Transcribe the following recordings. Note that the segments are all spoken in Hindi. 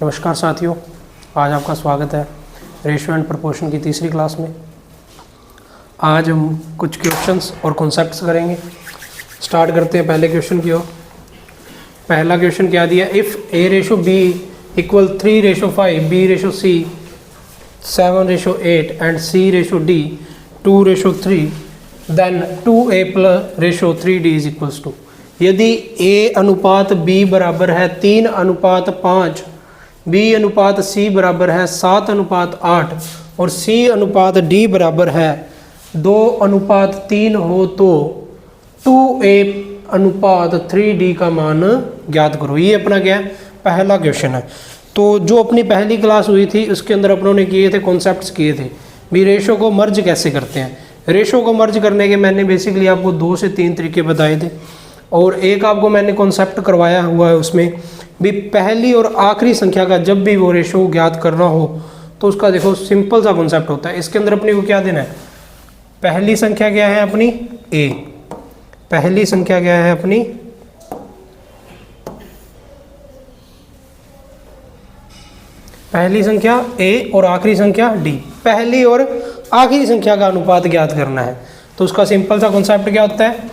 नमस्कार साथियों, आज आपका स्वागत है रेशियो एंड प्रोपोर्शन की तीसरी क्लास में। आज हम कुछ क्वेश्चंस और कॉन्सेप्ट्स करेंगे। स्टार्ट करते हैं पहले क्वेश्चन की ओर। पहला क्वेश्चन क्या दिया, if A ratio B equal 3:5, B ratio C 7:8 and C ratio D 2:3, then 2a plus ratio 3d is equals to. यदि a अनुपात b बराबर है 3:5, b अनुपात c बराबर है 7:8 और c अनुपात d बराबर है 2:3 हो तो 2a अनुपात 3d का मान ज्ञात करो। ये अपना क्या है, पहला क्वेश्चन है। तो जो अपनी पहली क्लास हुई थी उसके अंदर अपनों ने किए थे, कॉन्सेप्ट्स किए थे भी रेशो को मर्ज कैसे करते हैं। रेशो को मर्ज करने के मैंने बेसिकली आपको 2 से 3 तरीके बताए थे और एक आपको मैंने कॉन्सेप्ट करवाया हुआ है उसमें भी। पहली और आखिरी संख्या का जब भी वो रेशो ज्ञात करना हो तो उसका देखो सिंपल सा कॉन्सेप्ट होता है। इसके अंदर अपने को क्या देना है, पहली संख्या क्या है अपनी a, पहली संख्या क्या है अपनी पहली संख्या a और आखिरी संख्या d। पहली और आखिरी संख्या का अनुपात ज्ञात करना है तो उसका सिंपल सा कॉन्सेप्ट क्या होता है,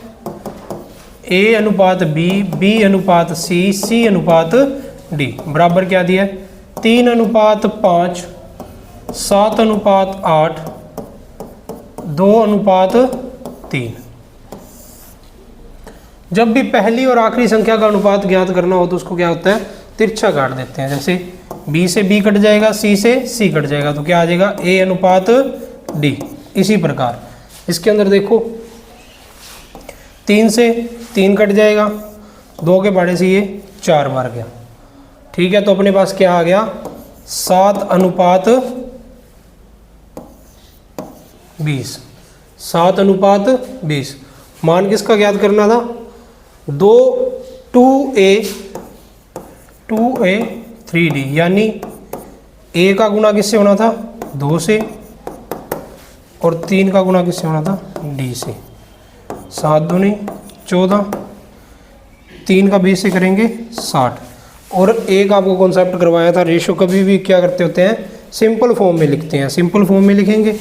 a अनुपात b, b अनुपात c, c अनुपात d बराबर क्या दिया है 3:5, 7:8, 2:3। जब भी पहली और आखिरी संख्या का अनुपात ज्ञात करना हो तो उसको क्या होता है, तिरछा काट देते हैं। जैसे b से b कट जाएगा, c से c कट जाएगा तो क्या आ जाएगा a अनुपात d। इसी प्रकार इसके अंदर देखो 3 से 3 कट जाएगा, 2 के बारे से ये 4 बार गया, ठीक है। तो अपने पास क्या आ गया 7:20, 7:20। मान किसका ज्ञात करना था, 2a 3d, यानी a का गुना किससे होना था 2 से और 3 का गुना किससे होना था d से। 7 दूनी 14, 3 का 20 से करेंगे 60। और एक आपको कॉन्सेप्ट करवाया था, रेशो कभी भी क्या करते होते हैं सिंपल फॉर्म में लिखते हैं। सिंपल फॉर्म में लिखेंगे,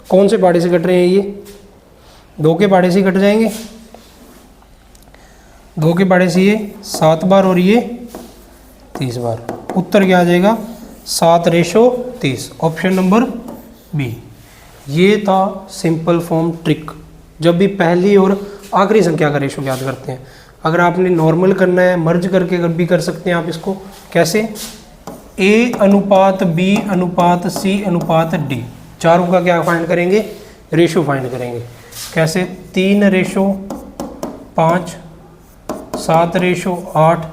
कौन से पाड़े से कट रहे हैं, ये 2 के पाड़े से कट जाएंगे, 2 के पाड़े से ये 7 बार और ये 30 बार। उत्तर क्या आ जाएगा 7:30, ऑप्शन नंबर बी। ये था सिंपल फॉर्म ट्रिक, जब भी पहली और आखिरी संख्या का रेशो ज्ञात करते हैं। अगर आपने नॉर्मल करना है, मर्ज करके भी कर सकते हैं आप इसको। कैसे, a अनुपात b अनुपात c अनुपात d, चारों का क्या फाइंड करेंगे, रेशो फाइंड करेंगे। कैसे, 3:5, 7:8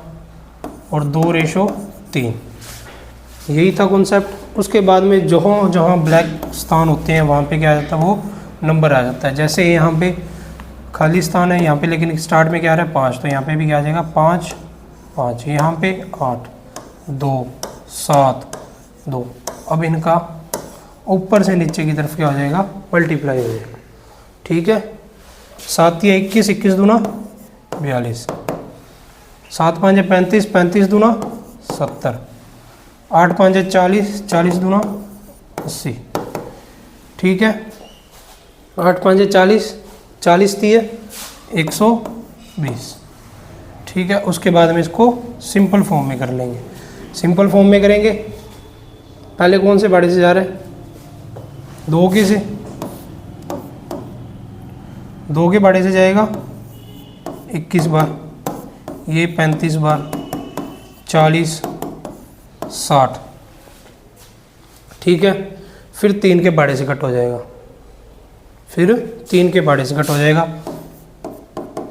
और 2:3। यही था कॉन्सेप्ट। उसके बाद में जहाँ जहाँ ब्लैक स्थान होते हैं वहाँ पे क्या आ जाता है, वो नंबर आ जाता है। जैसे यहाँ पे खाली स्थान है यहाँ पे, लेकिन स्टार्ट में क्या आ रहा है 5, तो यहाँ पे भी क्या आ जाएगा 5, 5, यहाँ पे 8, 2, 7, 2। अब इनका ऊपर से नीचे की तरफ क्या हो जाएगा, मल्टीप्लाई हो जाएगा, ठीक है। 7 या 21, 21 दूना 42, 7 5 35, 35 दूना 70, 8 5 40, 40 दूना 80, ठीक है। 8 5 40, 40 दिए 120, ठीक है। उसके बाद में इसको सिंपल फॉर्म में कर लेंगे। सिंपल फॉर्म में करेंगे, पहले कौन से बाड़े से जा रहे हैं, 2 के से, 2 के बाड़े से जाएगा 21 बार, ये 35 बार, 40, 60, ठीक है। फिर 3 के बाड़े से कट हो जाएगा, फिर 3 के बाड़े से कट हो जाएगा,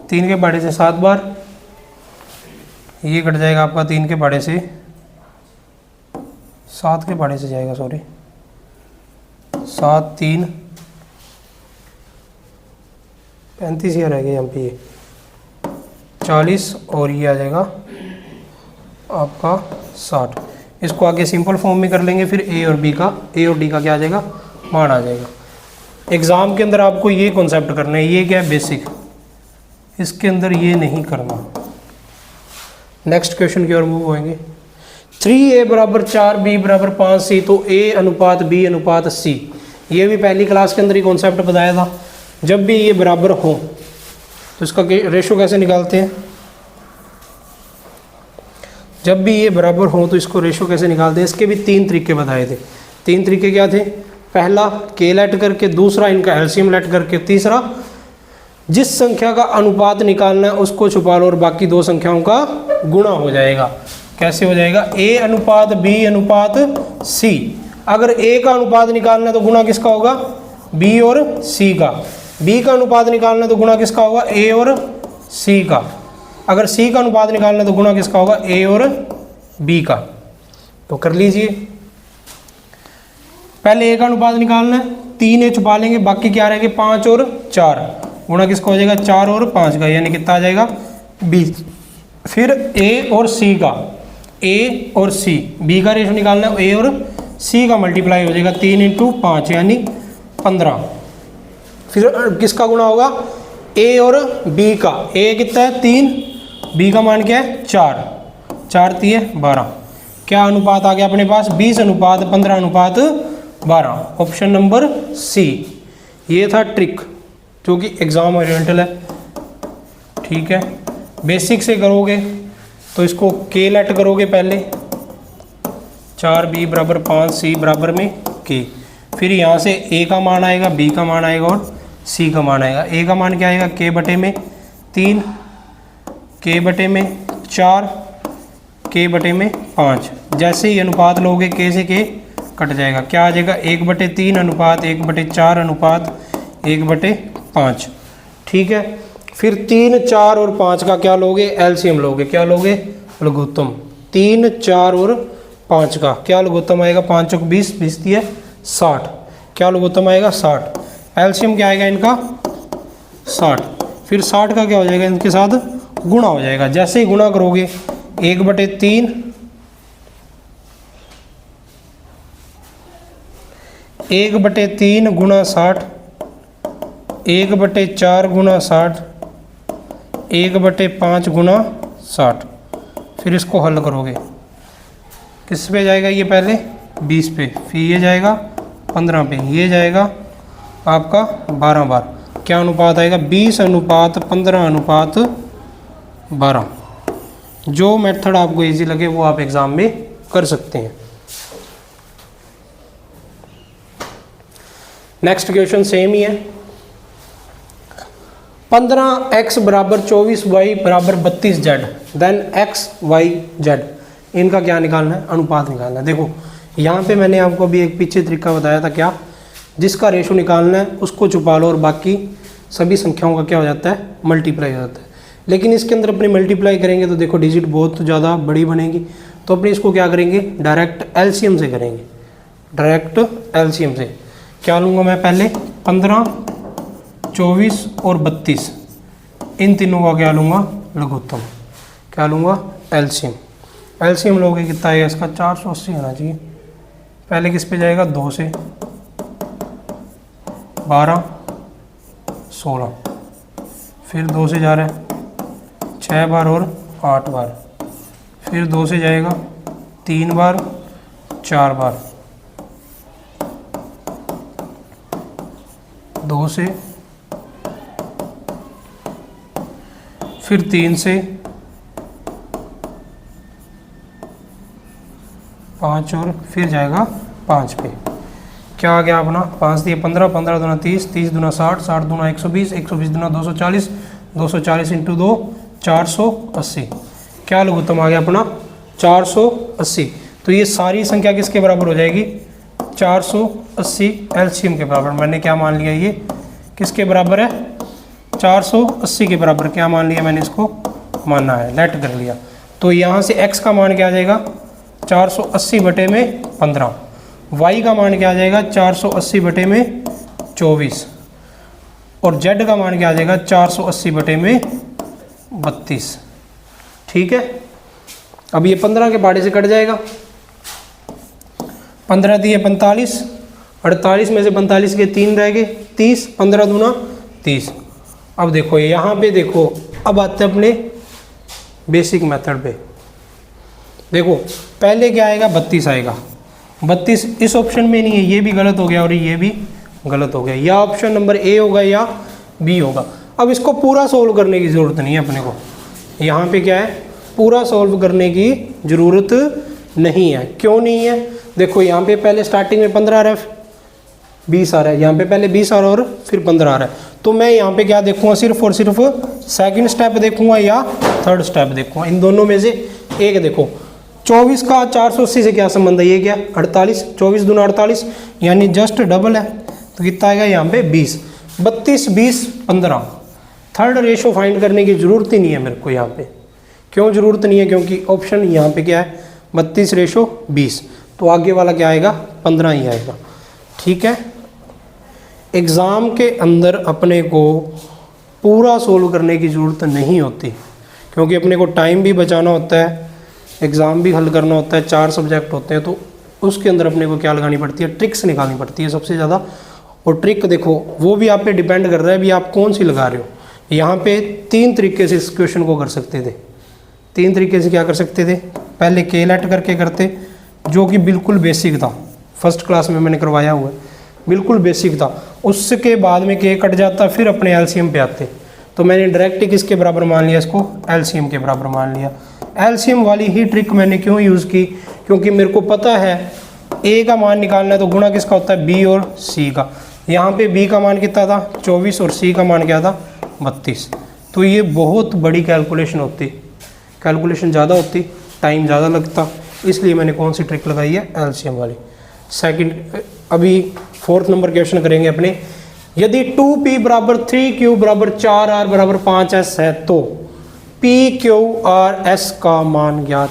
3 के बाड़े से 7 बार, ये कट जाएगा आपका 3 के बाड़े से, 7 के बाड़े से जाएगा, सॉरी 7 3 35 या रह गया यहाँ पे, ये 40 और ये आ जाएगा आपका 60। इसको आगे सिंपल फॉर्म में कर लेंगे, फिर a और b का, a और d का क्या आ जाएगा, मान आ जाएगा। एग्ज़ाम के अंदर आपको ये कॉन्सेप्ट करना है, ये क्या है बेसिक, इसके अंदर ये नहीं करना। नेक्स्ट क्वेश्चन की ओर मूव होएंगे। 3a बराबर 4b बराबर 5c, तो a अनुपात b अनुपात c, ये भी पहली क्लास के अंदर ही कॉन्सेप्ट बताया था। जब भी ये बराबर हो तो इसका रेशो कैसे निकालते हैं, जब भी ये बराबर हो तो इसको रेशो कैसे निकालते हैं। इसके भी 3 तरीके बताए थे। 3 तरीके क्या थे, पहला के लेट करके, दूसरा इनका एलसीएम लेट करके, तीसरा जिस संख्या का अनुपात निकालना है उसको छुपा लो और बाकी 2 संख्याओं का गुणा हो जाएगा। कैसे हो जाएगा, a अनुपात b अनुपात c। अगर a का अनुपात निकालना है तो गुणा किसका होगा, b और c का। b का अनुपात निकालना है तो गुणा किसका होगा, a और c का। अगर c का अनुपात निकालना है तो गुणा किसका होगा, a और b का। तो कर लीजिए, पहले a का अनुपात निकालना है, 3a छुपा लेंगे, बाकी क्या रहेंगे 5 और 4, गुणा किसका हो जाएगा 4 और 5 का, यानी कितना आ जाएगा 20। फिर a और c का, a और c, b का रेशो निकालना है, a और c का मल्टीप्लाई हो जाएगा 3 × 5 यानी 15। फिर किसका गुणा होगा, a और b का, a कितना है 3, b का मान क्या है 4, 4 3 12। क्या अनुपात आ गया अपने पास, 20 अनुपात 15 अनुपात 12, ऑप्शन नंबर सी। ये था ट्रिक जो कि एग्ज़ाम ओरिएंटल है, ठीक है। बेसिक से करोगे तो इसको के लेट करोगे पहले, 4b बराबर 5c बराबर में k, फिर यहाँ से a का मान आएगा, b का मान आएगा और c का मान आएगा। a का मान क्या आएगा, k बटे में 3, k बटे में 4, k बटे में 5। जैसे ही अनुपात लोगे k से k कट जाएगा, क्या आ जाएगा 1/3 अनुपात 1/4 अनुपात 1/5, ठीक है। फिर 3, 4 और 5 का क्या लोगे, एलसीएम लोगे, क्या लोगे लघुत्तम। 3, 4 और 5 का क्या लघुत्तम आएगा, 5 × 20, 20 दिए 60, क्या लघुत्तम आएगा 60, एलसीएम क्या आएगा इनका 60। फिर 60 का क्या हो जाएगा, इनके साथ गुणा हो जाएगा। जैसे ही गुणा करोगे 1/3, 1/3 गुणा 60, 1/4 गुणा 60, 1/5 गुणा 60। फिर इसको हल करोगे, किस पे जाएगा ये, पहले 20 पे, फिर ये जाएगा 15 पे, ये जाएगा आपका 12 बार। क्या अनुपात आएगा, 20 अनुपात 15 अनुपात 12। जो मेथड आपको इजी लगे वो आप एग्ज़ाम में कर सकते हैं। नेक्स्ट क्वेश्चन सेम ही है, 15x बराबर 24y बराबर 32z, then x y z, इनका क्या निकालना है, अनुपात निकालना है। देखो यहाँ पे मैंने आपको अभी एक पीछे तरीका बताया था, क्या, जिसका रेशो निकालना है उसको छुपा लो और बाकी सभी संख्याओं का क्या हो जाता है, मल्टीप्लाई हो जाता है। लेकिन इसके अंदर अपने मल्टीप्लाई करेंगे तो देखो डिजिट बहुत ज़्यादा बड़ी बनेगी, तो अपने इसको क्या करेंगे, डायरेक्ट एलसीएम से करेंगे। डायरेक्ट एलसीएम से क्या लूँगा मैं, पहले 15, 24 और 32, इन तीनों का क्या लूँगा, लघुत्तम। क्या लूँगा, एलसीएम। एलसीएम लोगे कितना आएगा इसका, 480 आना चाहिए। पहले किस पे जाएगा, 2 से 12, 16, फिर 2 से जा रहा है 6 बार और 8 बार, फिर 2 से जाएगा 3 बार 4 बार, 2 से, फिर 3 से 5 और फिर जाएगा 5 पे। क्या आ गया अपना, 5 दिए 15, 15 दूना 30, 30 दूना 60, 60 दूना 120, 120 दूना 240, 240 × 2 480। क्या लघुत्तम आ गया अपना 480। तो ये सारी संख्या किसके बराबर हो जाएगी, 480 एलसीएम के बराबर। मैंने क्या मान लिया, ये किसके बराबर है, 480 के बराबर। क्या मान लिया मैंने, इसको मानना है, लेट कर लिया। तो यहाँ से x का मान क्या आ जाएगा, 480 बटे में 15, y का मान क्या आ जाएगा, 480 बटे में 24, और z का मान क्या आ जाएगा, 480 बटे में 32। ठीक है, अब ये 15 के बाड़े से कट जाएगा, 15 दिए 45, 48 में से 45 के 3 रह गए, 30, 15 दूना 30। अब देखो यहाँ पे देखो, अब आते हैं अपने बेसिक मेथड पे। देखो पहले क्या आएगा 32 आएगा, 32 इस ऑप्शन में नहीं है, ये भी गलत हो गया और ये भी गलत हो गया, या ऑप्शन नंबर ए होगा या बी होगा। अब इसको पूरा सोल्व करने की ज़रूरत नहीं है अपने को, यहाँ पे क्या है पूरा सोल्व करने की ज़रूरत नहीं है। क्यों नहीं है? देखो यहाँ पे पहले स्टार्टिंग में 15 आ रहा है, 20 आ रहा है, यहाँ पे पहले 20 आ रहा है और फिर 15 आ रहा है, तो मैं यहाँ पे क्या देखूँगा, सिर्फ और सिर्फ सेकंड स्टेप देखूँगा या थर्ड स्टेप देखूँगा, इन दोनों में से एक। देखो 24 का 480 से क्या संबंध है, ये क्या 48, 24 दूना 48 यानी जस्ट डबल है, तो कितना आएगा यहाँ पे 20, 32 20 15। थर्ड रेशो फाइंड करने की ज़रूरत ही नहीं है मेरे को यहाँ पे। क्यों ज़रूरत नहीं है? क्योंकि ऑप्शन यहाँ पे क्या है 32:20, तो आगे वाला क्या आएगा 15 ही आएगा। ठीक है, एग्ज़ाम के अंदर अपने को पूरा सोल्व करने की ज़रूरत नहीं होती, क्योंकि अपने को टाइम भी बचाना होता है, एग्ज़ाम भी हल करना होता है, 4 सब्जेक्ट होते हैं, तो उसके अंदर अपने को क्या लगानी पड़ती है, ट्रिक्स निकालनी पड़ती है सबसे ज़्यादा। और ट्रिक देखो वो भी आप पे डिपेंड कर रहा है भी आप कौन सी लगा रहे हो। यहाँ पे 3 तरीके से इस क्वेश्चन को कर सकते थे, 3 तरीके से क्या कर सकते थे, पहले के लेट करके करते, जो कि बिल्कुल बेसिक था, फर्स्ट क्लास में मैंने करवाया हुआ है, बिल्कुल बेसिक था। उसके बाद में के कट जाता, फिर अपने एलसीएम पे आते, तो मैंने डायरेक्ट किसके बराबर मान लिया, इसको एलसीएम के बराबर मान लिया। एलसीएम वाली ही ट्रिक मैंने क्यों यूज़ की, क्योंकि मेरे को पता है ए का मान निकालना है तो गुणा किसका होता है, बी और सी का। यहाँ पे बी का मान कितना था 24 और सी का मान क्या था 32, तो ये बहुत बड़ी कैलकुलेशन होती, कैलकुलेशन ज़्यादा होती, टाइम ज़्यादा लगता, इसलिए मैंने कौन सी ट्रिक लगाई है, एलसीएम वाली। सेकंड, अभी 4th नंबर क्वेश्चन करेंगे अपने। यदि 2p बराबर 3q बराबर 4r बराबर 5s है तो PQRS का मान ज्ञात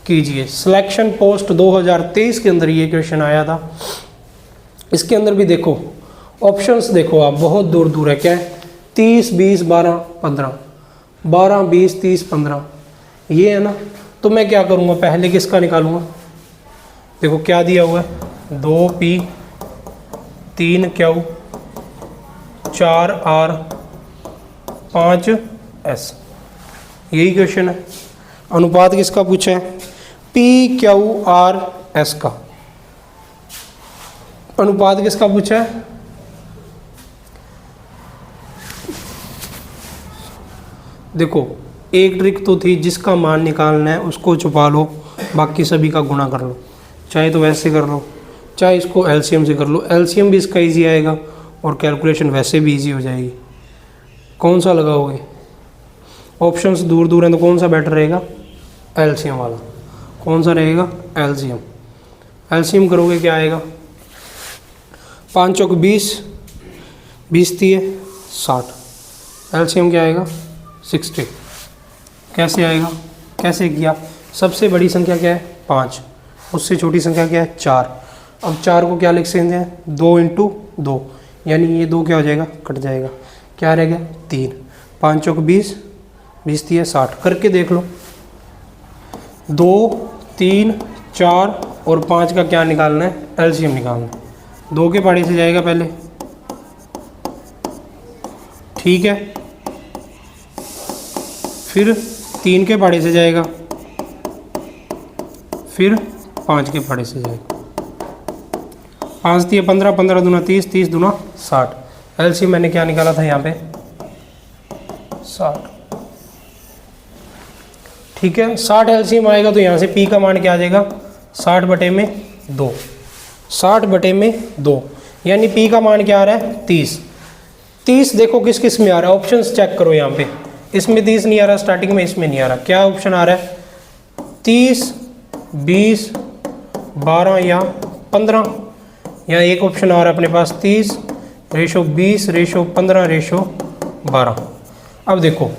कीजिए। सिलेक्शन पोस्ट 2023 के अंदर ये क्वेश्चन आया था। इसके अंदर भी देखो ऑप्शंस देखो आप, बहुत दूर दूर है, क्या है 30 20 12 15, 12 20 30 15, ये है ना। तो मैं क्या करूँगा, पहले किसका निकालूंगा, देखो क्या दिया हुआ है 2p 3q 4r 5s, यही क्वेश्चन है। अनुपात किसका पूछा है, PQRS का अनुपात किसका पूछा है, देखो एक ट्रिक तो थी जिसका मान निकालना है उसको छुपा लो, बाकी सभी का गुणा कर लो, चाहे तो वैसे कर लो, चाहे इसको एलसीएम से कर लो, एलसीएम भी इसका इजी आएगा और कैलकुलेशन वैसे भी इजी हो जाएगी। कौन सा लगाओगे, ऑप्शंस दूर दूर हैं तो कौन सा बेटर रहेगा, एलसीएम वाला। कौन सा रहेगा, एलसीएम। एलसीएम करोगे क्या आएगा, 5 चौक 20, 20 3 60, एलसीएम क्या आएगा 60। कैसे आएगा, कैसे किया, सबसे बड़ी संख्या क्या है 5, उससे छोटी संख्या क्या है 4। अब 4 को क्या लिख सकते हैं 2 × 2, यानी ये 2 क्या हो जाएगा, कट जाएगा, क्या रह गया 3। 5 चौक 20, 20 3 60, करके देख लो। 2 3 4 और 5 का क्या निकालना है, एलसीएम निकालना है। 2 के पहाड़े से जाएगा पहले, ठीक है, फिर 3 के पहाड़े से जाएगा, फिर 5 के पहाड़े से जाएगा। 5 3 15, 15 दूना 30, 30 दूना 60। एलसीएम मैंने क्या निकाला था यहाँ पे 60, ठीक है। 60 एलसीएम आएगा तो यहाँ से पी का मान क्या आ जाएगा 60/2, 60/2, यानी पी का मान क्या आ रहा है 30। 30 देखो किस किस में आ रहा है, ऑप्शंस चेक करो यहाँ पे, इसमें 30 नहीं आ रहा स्टार्टिंग में, इसमें नहीं आ रहा, क्या ऑप्शन आ रहा है 30 20 12 या 15। यहाँ एक ऑप्शन आ रहा है अपने पास 30:20 15:12। अब देखो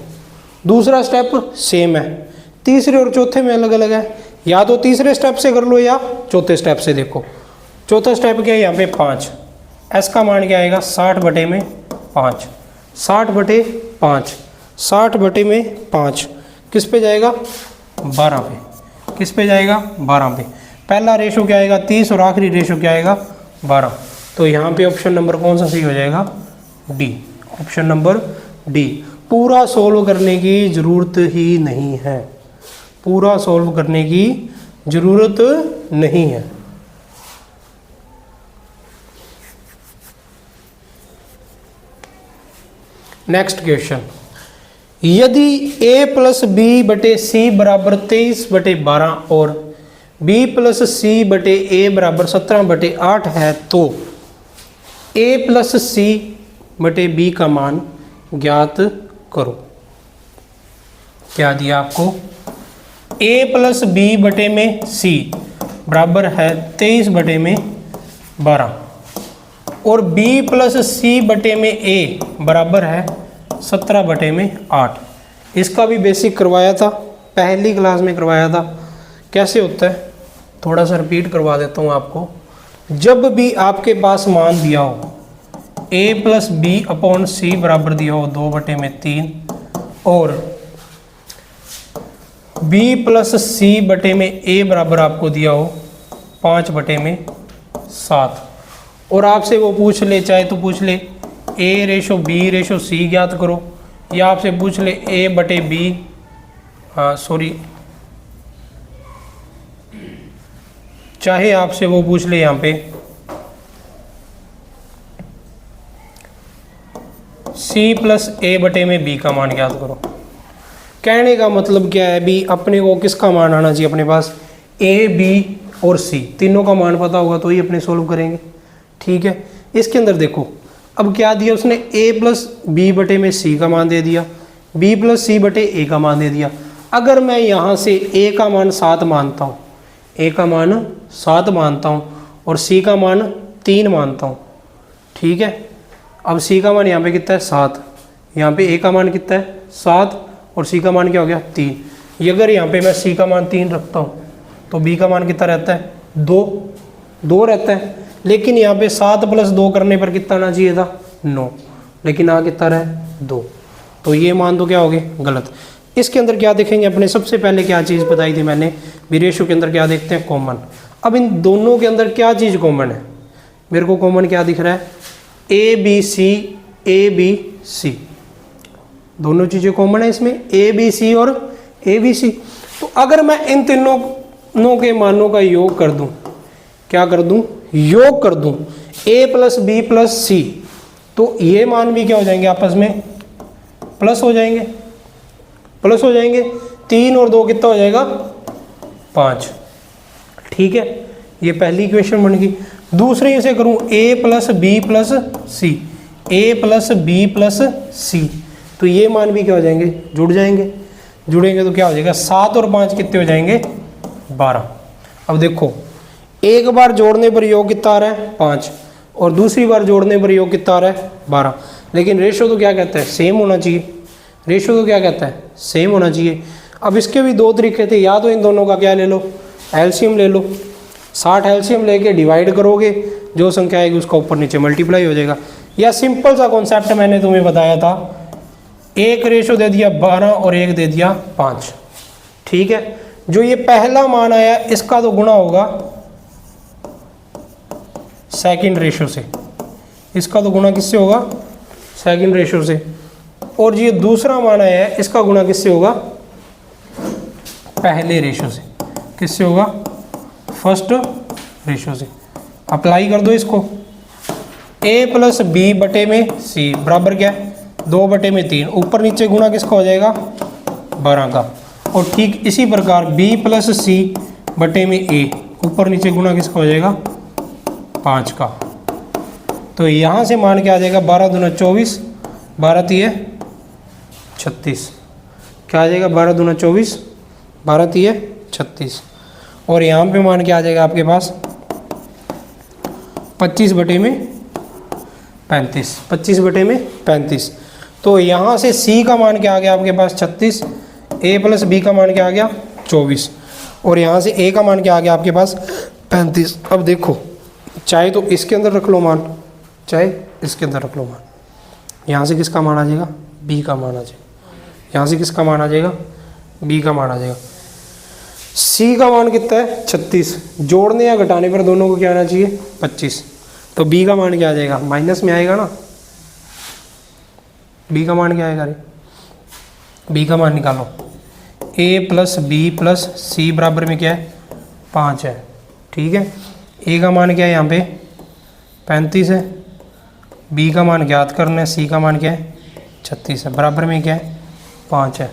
दूसरा स्टेप सेम है, तीसरे और चौथे में अलग अलग है, या तो तीसरे स्टेप से कर लो या चौथे स्टेप से। देखो चौथा स्टेप क्या है, यहाँ पे 5, एस का मान क्या आएगा 60/5, 60/5, 60/5 किस पे जाएगा 12 पे, किस पे जाएगा 12 पे। पहला रेशो क्या आएगा 30 और आखिरी रेशो क्या आएगा 12, तो यहाँ पे ऑप्शन नंबर कौन सा सही हो जाएगा, डी, ऑप्शन नंबर डी। पूरा सोल्व करने की ज़रूरत ही नहीं है, पूरा सॉल्व करने की ज़रूरत नहीं है। नेक्स्ट क्वेश्चन, यदि a प्लस बी बटे सी बराबर 23/12 और b प्लस सी बटे a बराबर 17/8 है तो a प्लस सी बटे b का मान ज्ञात करो। क्या दिया आपको, a प्लस बी बटे में c बराबर है 23/12 और b प्लस सी बटे में a बराबर है 17/8। इसका भी बेसिक करवाया था, पहली क्लास में करवाया था। कैसे होता है थोड़ा सा रिपीट करवा देता हूँ आपको। जब भी आपके पास मान दिया हो a प्लस बी अपॉन सी बराबर दिया हो 2/3 और b प्लस सी बटे में a बराबर आपको दिया हो 5/7 और आपसे वो पूछ ले, चाहे तो पूछ ले a/b/c ज्ञात करो, या आपसे पूछ ले a/b, चाहे आपसे वो पूछ ले यहाँ पे c प्लस a/b का मान ज्ञात करो। कहने का मतलब क्या है भी, अपने को किसका मान आना चाहिए अपने पास, a, b और c तीनों का मान पता होगा तो ही अपने सोल्व करेंगे। ठीक है, इसके अंदर देखो अब क्या दिया उसने, a प्लस बी बटे में c का मान दे दिया, b प्लस सी बटे a का मान दे दिया। अगर मैं यहाँ से a का मान 7 मानता हूँ, a का मान 7 मानता हूँ और c का मान 3 मानता हूँ, ठीक है। अब c का मान यहाँ पे कितना है 7, यहाँ पे a का मान कितना है 7 और c का मान क्या हो गया 3। अगर यहाँ पे मैं c का मान 3 रखता हूँ तो b का मान कितना रहता है 2 रहता है। लेकिन यहाँ पे 7 + 2 करने पर कितना आना चाहिए था 9, लेकिन आ कितना रहा 2, तो ये मान तो क्या हो गए गलत। इसके अंदर क्या देखेंगे अपने, सबसे पहले क्या चीज़ बताई थी मैंने, रेशो के अंदर क्या देखते हैं कॉमन। अब इन दोनों के अंदर क्या चीज़ कॉमन है, मेरे को कॉमन क्या दिख रहा है a b c, दोनों चीज़ें कॉमन है इसमें ABC और ABC। तो अगर मैं इन तीनों के मानों का योग कर दूं, क्या कर दूं, योग कर दूं a plus B plus C, तो ये मान भी क्या हो जाएंगे आपस में प्लस हो जाएंगे, 3 और 2 कितना हो जाएगा 5। ठीक है, ये पहली इक्वेशन बन गई। दूसरे इसे करूं a plus B plus C, a plus B plus C, तो ये मान भी क्या हो जाएंगे जुड़ेंगे तो क्या हो जाएगा 7 और 5 कितने हो जाएंगे 12। अब देखो एक बार जोड़ने पर योग कितना आ रहा है 5 और दूसरी बार जोड़ने पर योग कितना आ रहा है 12, लेकिन रेशो तो क्या कहता है सेम होना चाहिए, रेशो तो क्या कहता है सेम होना चाहिए। अब इसके भी 2 तरीके थे, या तो इन दोनों का क्या ले लो एलसीएम ले लो, 60 एलसीएम लेके डिवाइड करोगे, जो संख्या आएगी उसका ऊपर नीचे मल्टीप्लाई हो जाएगा। या सिंपल सा कॉन्सेप्ट मैंने तुम्हें बताया था, एक रेशो दे दिया 12 और एक दे दिया 5। ठीक है, जो ये पहला मान आया इसका तो गुणा होगा सेकंड रेशो से, इसका तो गुणा किससे होगा सेकंड रेशो से, और ये दूसरा मान आया है इसका गुणा किससे होगा पहले रेशो से, किससे होगा फर्स्ट रेशो से। अप्लाई कर दो इसको, a प्लस बी बटे में c बराबर क्या है 2/3, ऊपर नीचे गुणा किसका हो जाएगा 12 का, और ठीक इसी प्रकार b प्लस सी बटे में a ऊपर नीचे गुणा किसका हो जाएगा 5 का। तो यहाँ से मान के आ जाएगा 12 दूना 24, 12 तिये 36, क्या आ जाएगा 12 दूना 24, 12 तिये 36, और यहाँ पे मान के आ जाएगा आपके पास 25/35, 25/35। तो यहाँ से c का मान क्या आ गया आपके पास 36, a प्लस बी का मान क्या आ गया 24, और यहाँ से a का मान क्या आ गया आपके पास 35। अब देखो चाहे तो इसके अंदर रख लो मान, चाहे इसके अंदर रख लो मान, यहाँ से किसका मान आ जाएगा b का मान आ जाएगा, यहाँ से किसका मान आ जाएगा b का मान आ जाएगा। c का मान कितना है 36, जोड़ने या घटाने पर दोनों को क्या आना चाहिए 25, तो b का मान क्या आ जाएगा माइनस में आएगा ना, b का मान क्या आएगा रे, b का मान निकालो ए प्लस बी प्लस सी बराबर में क्या है 5 है। ठीक है, ए का मान क्या है यहाँ पे 35 है, बी का मान ज्ञात करना है, सी का मान क्या है 36 है, बराबर में क्या है 5 है।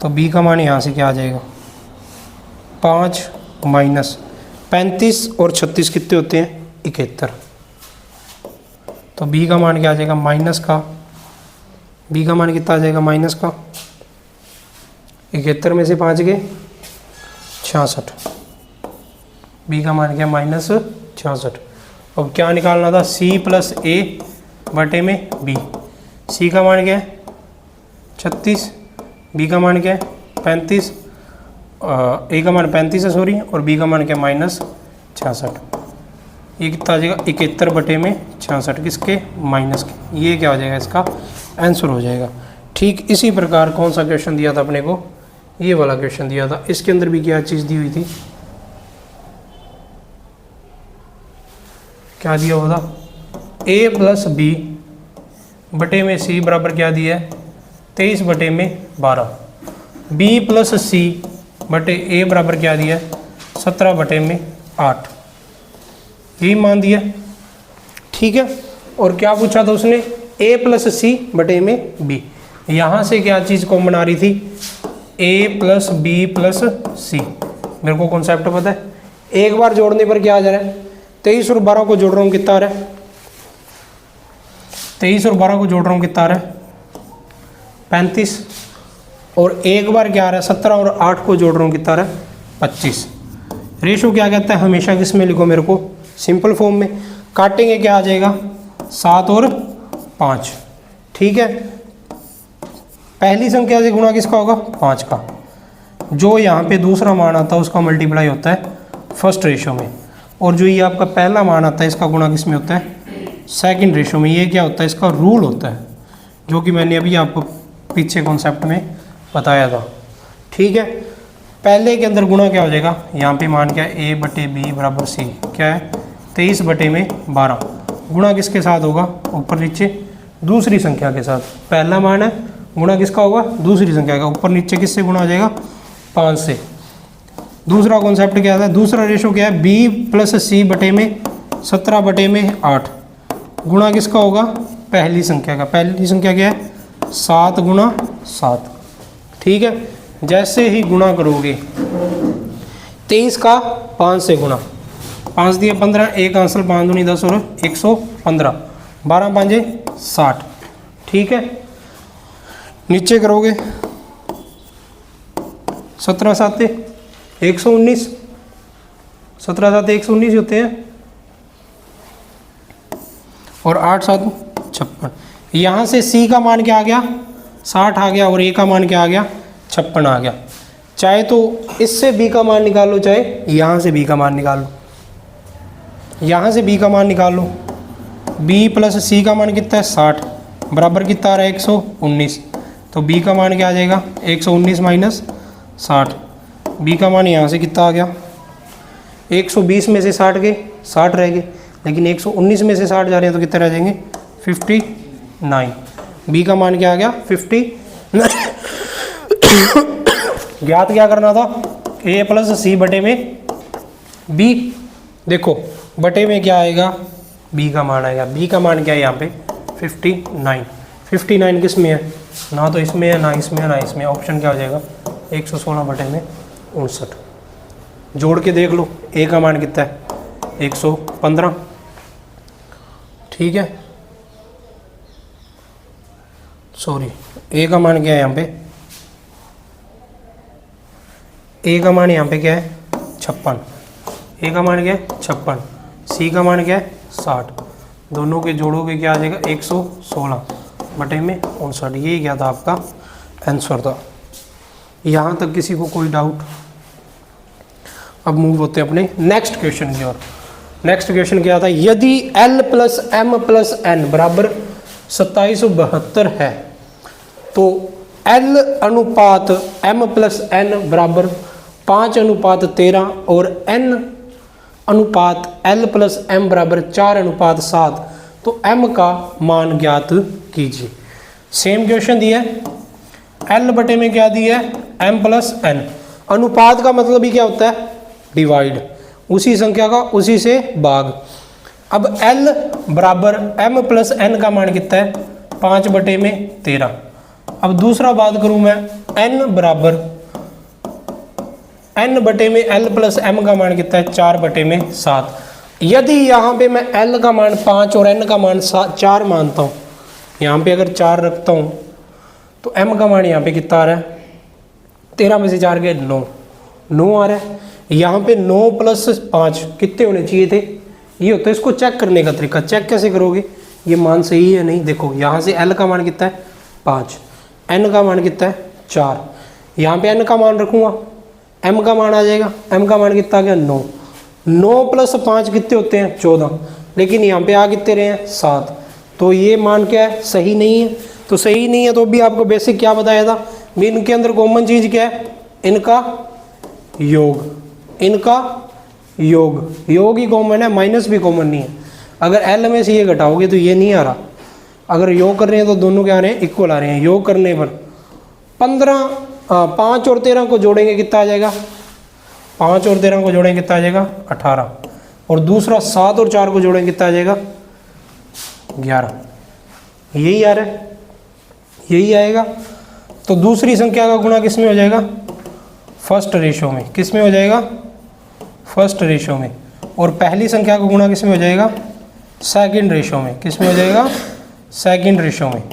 तो बी का मान यहाँ से क्या आ जाएगा 5 माइनस 35 और 36 कितने होते हैं 71। तो बी का मान क्या आ जाएगा माइनस का, बी का मान कितना आ जाएगा माइनस का 71 में से 5 गए 66, बी का मान क्या माइनस 66। अब क्या निकालना था सी प्लस ए बटे में बी, सी का मान क्या है 36, बी का मान क्या है 35, ए का मान 35 है सॉरी, और बी का मान क्या माइनस 66। ये कितना आ जाएगा 71 बटे में 66 किसके माइनस के, ये क्या हो जाएगा इसका आंसर हो जाएगा। ठीक इसी प्रकार कौन सा क्वेश्चन दिया था अपने को, ये वाला क्वेश्चन दिया था, इसके अंदर भी क्या चीज़ दी हुई थी, क्या दिया हुआ था a प्लस बी बटे में सी बराबर क्या दिया है 23 बटे में 12, b प्लस सी बटे ए बराबर क्या दिया है 17 बटे में 8, यही मान दिया। ठीक है, और क्या पूछा था उसने a प्लस सी बटे में b, यहाँ से क्या चीज़ कॉमन आ रही थी a प्लस बी प्लस सी, मेरे को कॉन्सेप्ट पता है, एक बार जोड़ने पर क्या आ जा रहा है 23 और 12 को जोड़ रहा हूँ कितना आ रहा है 23 और 12 को जोड़ रहा हूँ कितना आ रहा है 35, और एक बार क्या आ रहा है 17 और 8 को जोड़ रहा हूँ कितना आ रहा है 25। रेशो क्या कहता है हमेशा किस में लिखो मेरे को सिंपल फॉर्म में, काटेंगे क्या आ जाएगा 7 और 5। ठीक है, पहली संख्या से गुणा किसका होगा 5 का, जो यहाँ पे दूसरा मान आता है उसका मल्टीप्लाई होता है फर्स्ट रेशो में, और जो ये आपका पहला मान आता है इसका गुणा किस में होता है सेकंड रेशो में। ये क्या होता है इसका रूल होता है, जो कि मैंने अभी आपको पीछे कॉन्सेप्ट में बताया था। ठीक है, पहले के अंदर गुणा क्या हो जाएगा, यहाँ पे मान क्या है a बटे बी बराबर सी, क्या है 23 बटे में 12, गुणा किसके साथ होगा ऊपर नीचे दूसरी संख्या के साथ, पहला मान है गुणा किसका होगा दूसरी संख्या का, ऊपर नीचे किससे गुणा हो जाएगा 5 से। दूसरा कॉन्सेप्ट क्या था, दूसरा रेशो क्या है b प्लस सी बटे में 17 बटे में 8, गुणा किसका होगा पहली संख्या का, पहली संख्या क्या है 7 गुणा 7। ठीक है, जैसे ही गुणा करोगे 23 का 5 से गुणा, 5 दिए 15, एक आंसर 5 दूनी 10 और 115, 12 5 60। ठीक है, नीचे करोगे 17 7 119, 17 7 119 होते हैं, और 8 7 56। यहाँ से C का मान क्या आ गया 60 आ गया, और A का मान क्या आ गया 56 आ गया। चाहे तो इससे B का मान निकाल लो, चाहे यहाँ से B का मान निकाल लो, यहाँ से B का मान निकाल लो। B प्लस C का मान कितना है 60, बराबर कितना आ रहा है 119, तो B का मान क्या आ जाएगा 119 माइनस 60, B का मान यहाँ से कितना आ गया 120 में से 60 गए 60 रह गए, लेकिन 119 में से 60 जा रहे हैं तो कितने रह जाएंगे 59। B का मान क्या आ गया 59। ज्ञात क्या करना था A प्लस सी बटे में B, देखो बटे में क्या आएगा B का मान आएगा, B का मान क्या है यहाँ पे 59। 59 किस में है, ना तो इसमें है ना इसमें है ना इसमें, ऑप्शन क्या हो जाएगा 116 बटे में 59। जोड़ के देख लो A का मान कितना है 115। ठीक है, सॉरी A का मान क्या है यहाँ पे, A का मान यहाँ पे क्या है 56, A का मान क्या है 56, C का मान क्या है 60, दोनों के जोड़ोगे क्या आ जाएगा 116 बटे में 59। ये क्या था आपका आंसर था। यहाँ तक किसी को कोई डाउट? अब मूव होते हैं अपने नेक्स्ट क्वेश्चन की ओर। नेक्स्ट क्वेश्चन क्या था, यदि L plus M plus N बराबर 2772 है तो L अनुपात M प्लस N बराबर 5:13 और N अनुपात L प्लस M बराबर 4:7, तो M का मान ज्ञात कीजिए। सेम क्वेश्चन दिया है, L बटे में क्या दिया है, m प्लस n। अनुपात का मतलब ही क्या होता है, डिवाइड, उसी संख्या का उसी से भाग। अब L बराबर m प्लस n का मान कितना है, 5 बटे में 13। अब दूसरा बात करूं मैं, n बराबर n बटे में L प्लस m का मान कितना है, 4 बटे में 7। यदि यहाँ पे मैं L का मान 5 और n का मान 4 मानता हूँ, यहाँ पे अगर 4 रखता हूँ तो m का मान यहाँ पे कितना आ रहा है, 13 में से 4 गए 9 आ रहा है। यहाँ पे 9 प्लस 5 कितने होने चाहिए थे, ये होता है। इसको चेक करने का तरीका, चेक कैसे करोगे, ये मान सही है नहीं, देखो यहाँ से L का मान कितना है 5, n का मान कितना है 4, यहाँ पे n का मान रखूँगा, m का मान आ जाएगा, m का मान कितना आ गया 9, 9 प्लस 5 कितने होते हैं 14, लेकिन यहाँ पे आ कितने रहे हैं 7, तो ये मान क्या है, सही नहीं है। तो सही नहीं है तो भी आपको बेसिक क्या बताया था, इनके अंदर कॉमन चीज़ क्या है, इनका योग, इनका योग ही कॉमन है, माइनस भी कॉमन नहीं है। अगर L में से ये घटाओगे तो ये नहीं आ रहा, अगर योग कर रहे हैं तो दोनों क्या आ रहे हैं, इक्वल आ रहे हैं। योग करने पर 5 और 13 को जोड़ेंगे कितना आ जाएगा, 5 और 13 को जोड़ेंगे कितना आ जाएगा 18, और दूसरा 7 और 4 को जोड़ेंगे कितना आ जाएगा 11, यही आ रहा है, यही आएगा। तो दूसरी संख्या का गुणा किस में हो जाएगा, फर्स्ट रेशो में, किस में हो जाएगा, फर्स्ट रेशो में, और पहली संख्या का गुणा किस में हो जाएगा, सेकंड रेशो में, किस में हो जाएगा, सेकंड रेशो में।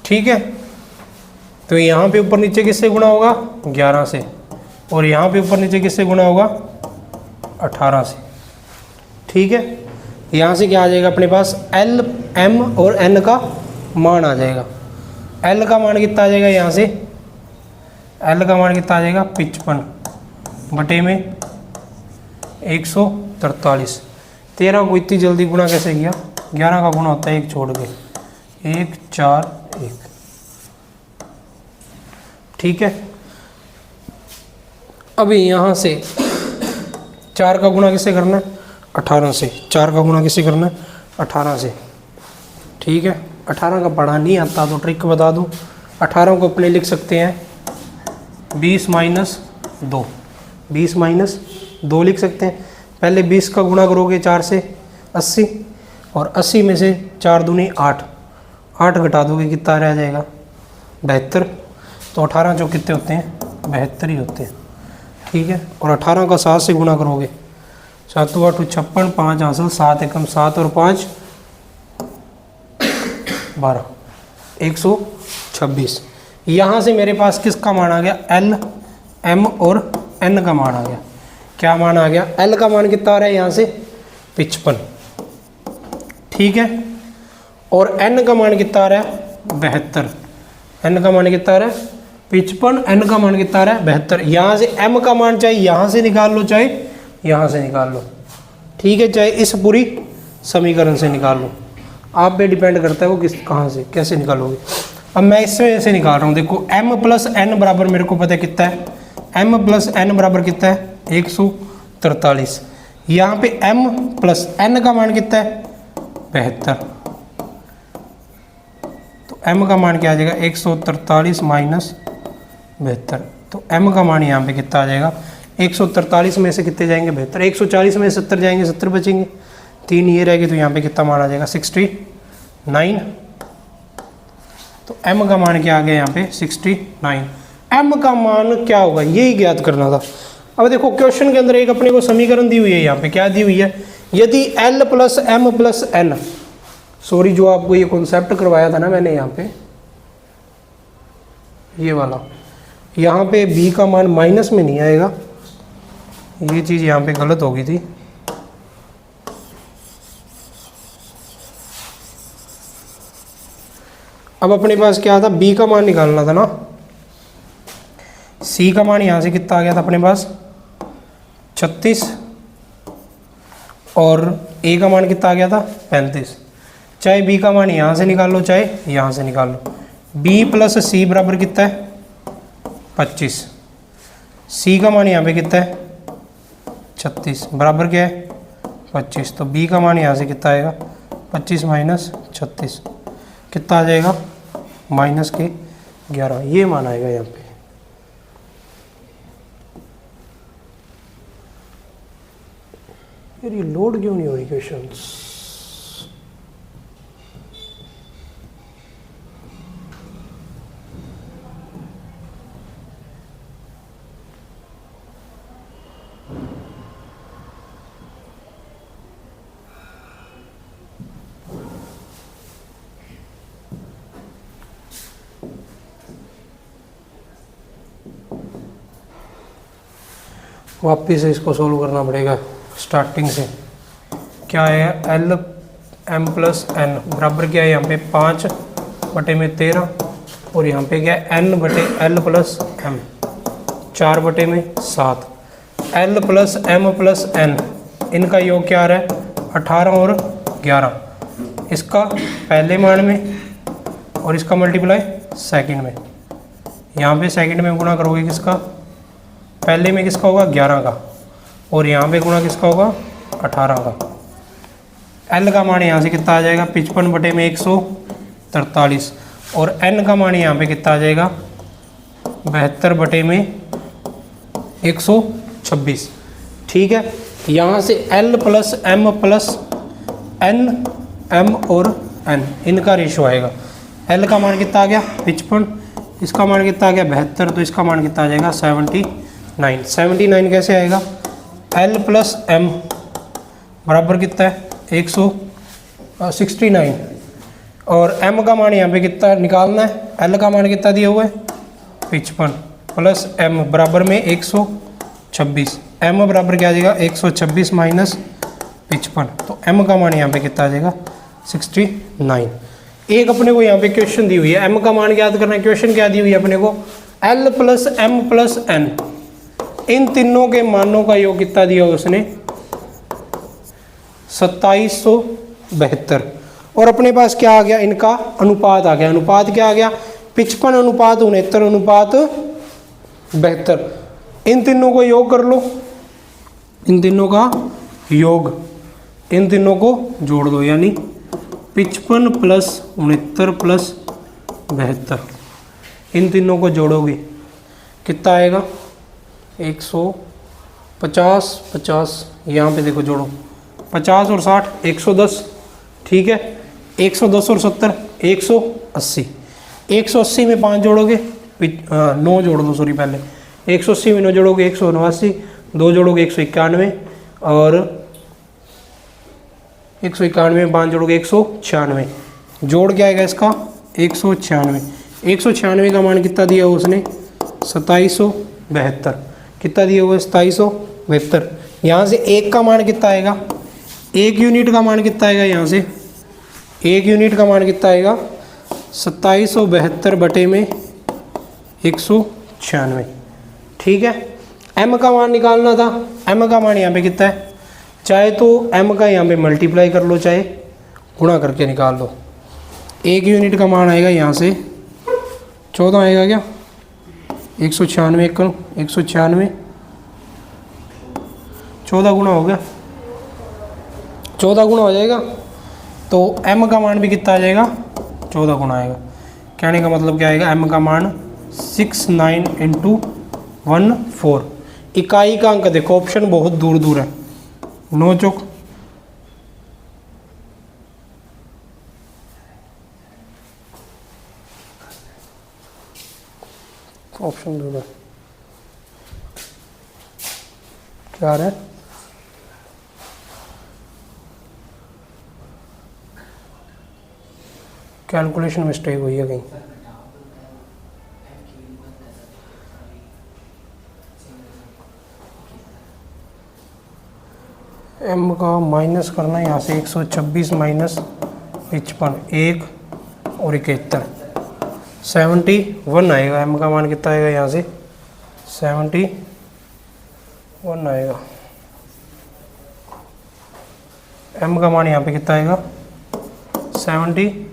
ठीक है, तो यहाँ पे ऊपर नीचे किससे गुणा होगा 11 से, और यहाँ पे ऊपर नीचे किससे गुणा होगा 18 से। ठीक है, यहाँ से क्या आ जाएगा अपने पास, L M और N का मान आ जाएगा। L का मान कितना आ जाएगा, यहाँ से L का मान कितना आ जाएगा 55 बटे में 143। 13 को इतनी जल्दी गुणा कैसे किया, 11 का गुणा होता है 1 छोड़ के, 1 4 1। ठीक है, अभी यहाँ से 4 का गुणा किससे करना है, 18 से। 4 का गुणा किससे करना है, 18 से। ठीक है, 18 का पढ़ा नहीं आता तो ट्रिक बता दूँ, 18 को अपने लिख सकते हैं 20 माइनस 2, 20 माइनस 2 लिख सकते हैं। पहले 20 का गुणा करोगे 4 से 80, और 80 में से 4 दूनी 8, 8 घटा दोगे कितना रह जाएगा 72। तो 18 जो कितने होते हैं 72 ही होते हैं। ठीक है, और 18 का 7 से गुणा करोगे, 7 8 56, 5 हासिल, 7 एकम 7 और 5 12, 126। यहाँ से मेरे पास किसका मान आ गया, L M और N का मान आ गया। क्या मान आ गया, L का मान कितना आ रहा है यहाँ से 55। ठीक है, और N का मान कितना आ रहा है 72। N का मान कितना आ रहा है 55, N का मान कितना आ रहा है 72। यहाँ से M का मान चाहे यहाँ से निकाल लो चाहे यहाँ से निकाल लो। ठीक है, चाहे इस पूरी समीकरण से निकाल लो, आप पे डिपेंड करता है वो किस कहाँ से कैसे निकालोगे। अब मैं इसमें ऐसे निकाल रहा हूँ, देखो M प्लस N बराबर मेरे को पता है कितना है, M प्लस N बराबर कितना है 143। यहाँ पे M प्लस N का मान कितना है 72, तो M का मान क्या आ जाएगा 143 माइनस 72। तो M का मान यहाँ पे कितना आ जाएगा, 143 में से कितने जाएंगे 72, 140 में 70 जाएंगे, 70 बचेंगे, 3 ये रहेगी, तो यहाँ पे कितना मान आ जाएगा 69। तो M का मान क्या आ गया यहाँ पे 69। M का मान क्या होगा यही ज्ञात करना था। अब देखो क्वेश्चन के अंदर एक अपने को समीकरण दी हुई है, यहाँ पे क्या दी हुई है, यदि L plus M plus N, sorry जो आपको ये कॉन्सेप्ट करवाया था ना मैंने यहाँ पे, ये वाला, यहाँ पे B का मान माइनस में नहीं आएगा, ये चीज़ यहाँ पे गलत हो गई थी। अब अपने पास क्या था, B का मान निकालना था ना, C का मान यहाँ से कितना आ गया था अपने पास 36, और A का मान कितना आ गया था 35। चाहे B का मान यहाँ से निकाल लो चाहे यहाँ से निकाल लो, B प्लस C बराबर कितना है 25, C का मान यहाँ पे कितना है 36 बराबर क्या है 25। तो B का मान यहाँ से कितना आएगा 25 माइनस 36 कितना आ जाएगा माइनस के 11, ये मान आएगा यहाँ पे। यार ये लोड क्यों नहीं हो रही क्वेश्चंस? वापिस से इसको सोल्व करना पड़ेगा स्टार्टिंग से। क्या है, एल एम प्लस एन बराबर क्या है यहाँ पे 5/13, और यहाँ पे क्या है एन बटे L plus M 4/7। L plus M plus N इनका योग क्या आ रहा है 18 और 11, इसका पहले मान में और इसका मल्टीप्लाई सेकंड में। यहाँ पे सेकंड में गुणा करोगे किसका, पहले में किसका होगा 11 का, और यहाँ पे गुणा किसका होगा 18 का। एल का मान यहाँ से कितना आ जाएगा 55/143, और एन का मान यहाँ पे कितना आ जाएगा 72/126। ठीक है, यहाँ से L plus M N, M और एन इनका रेशो आएगा। एल का मान कितना आ गया 55, इसका मान कितना आ गया 72, तो इसका मान कितना आ जाएगा 79 कैसे आएगा, एल प्लस एम बराबर कितना है 169, और एम का मान यहाँ पे कितना निकालना है, एल का मान कितना दिया हुआ है 55 प्लस एम बराबर में 126, एम बराबर क्या आ जाएगा 126 माइनस 55, तो एम का मान यहाँ पे कितना आ जाएगा 69। एक अपने को यहाँ पे क्वेश्चन दी हुई है, एम का मान याद करना है, क्वेश्चन क्या दी हुई है अपने को, L plus M plus N इन तीनों के मानों का योग कितना दिया उसने 2772, और अपने पास क्या आ गया इनका अनुपात आ गया। अनुपात क्या आ गया 55:69:72। इन तीनों को योग कर लो, इन तीनों का योग, इन तीनों को जोड़ दो, यानी 55 + 69 + 72। इन तीनों को जोड़ोगे कितना आएगा 150 यहाँ पे देखो जोड़ो 50 और 60 110। ठीक है, 110 और 70 180। 180 में 5 जोड़ोगे 9 जोड़ दो, सॉरी पहले 180 में 9 जोड़ोगे 189, 2 जोड़ोगे 191, और 191 में 5 जोड़ोगे 196। जोड़ क्या आएगा इसका 196। 196 का मान कितना दिया उसने 2772। कितना दिया हुआ है 2772। यहाँ से एक का मान कितना आएगा, 1 यूनिट का मान कितना आएगा, यहाँ से 1 यूनिट का मान कितना आएगा 2772/196। ठीक है, m का मान निकालना था, m का मान यहाँ पे कितना है, चाहे तो m का यहाँ पे मल्टीप्लाई कर लो, चाहे गुणा करके निकाल लो। 1 यूनिट का मान आएगा यहाँ से 14 आएगा क्या, 196 करो 196, 14 गुना हो गया, 14 गुना हो जाएगा, तो m का मान भी कितना आ जाएगा 14 गुना आएगा। कहने का मतलब क्या आएगा, m का मान 69 × 14। इकाई का अंक देखो, ऑप्शन बहुत दूर दूर है, 9 चौक ऑप्शन दूर है, क्या है कैलकुलेशन मिस्टेक हुई है कहीं। m का माइनस करना है यहाँ से 126 माइनस 55, 1 और 71, 71 आएगा। m का मान कितना आएगा यहाँ से 71 आएगा। m का मान यहाँ पे कितना आएगा 71।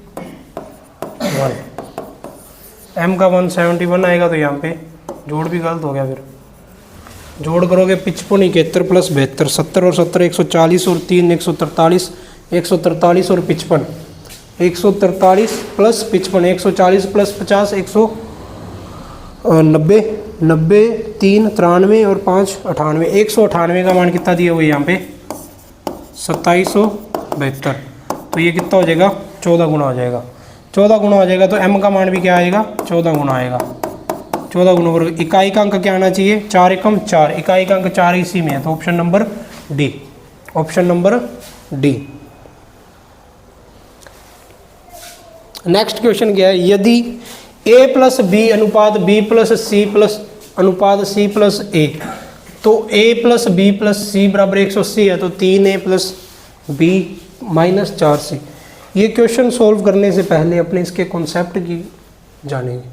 m का मान 71 आएगा, तो यहाँ पे जोड़ भी गलत हो गया। फिर जोड़ करोगे 55 71 + 72, 70 और 70 140 और 3 143, 143 और 55 143 प्लस 55, 140 प्लस 50, 190, 90, 3, 93 और 5, 98। 198 का मान कितना दिया हुआ है यहाँ पे? 2772। तो ये कितना हो जाएगा? 14 गुना हो जाएगा। 14 गुना हो जाएगा तो m का मान भी क्या आएगा? 14 गुना आएगा। 14 गुना पर इकाई का अंक क्या आना चाहिए? 4 एकम 4, इकाई का अंक 4 इसी में है, तो option number D, option number D. Next question क्या है? यदि a प्लस बी अनुपात b प्लस सी प्लस अनुपात c प्लस a, तो a plus B plus C बराबर 180 है, तो 3a plus B minus 4c। ये क्वेश्चन सोल्व करने से पहले अपने इसके कॉन्सेप्ट की जानेंगे।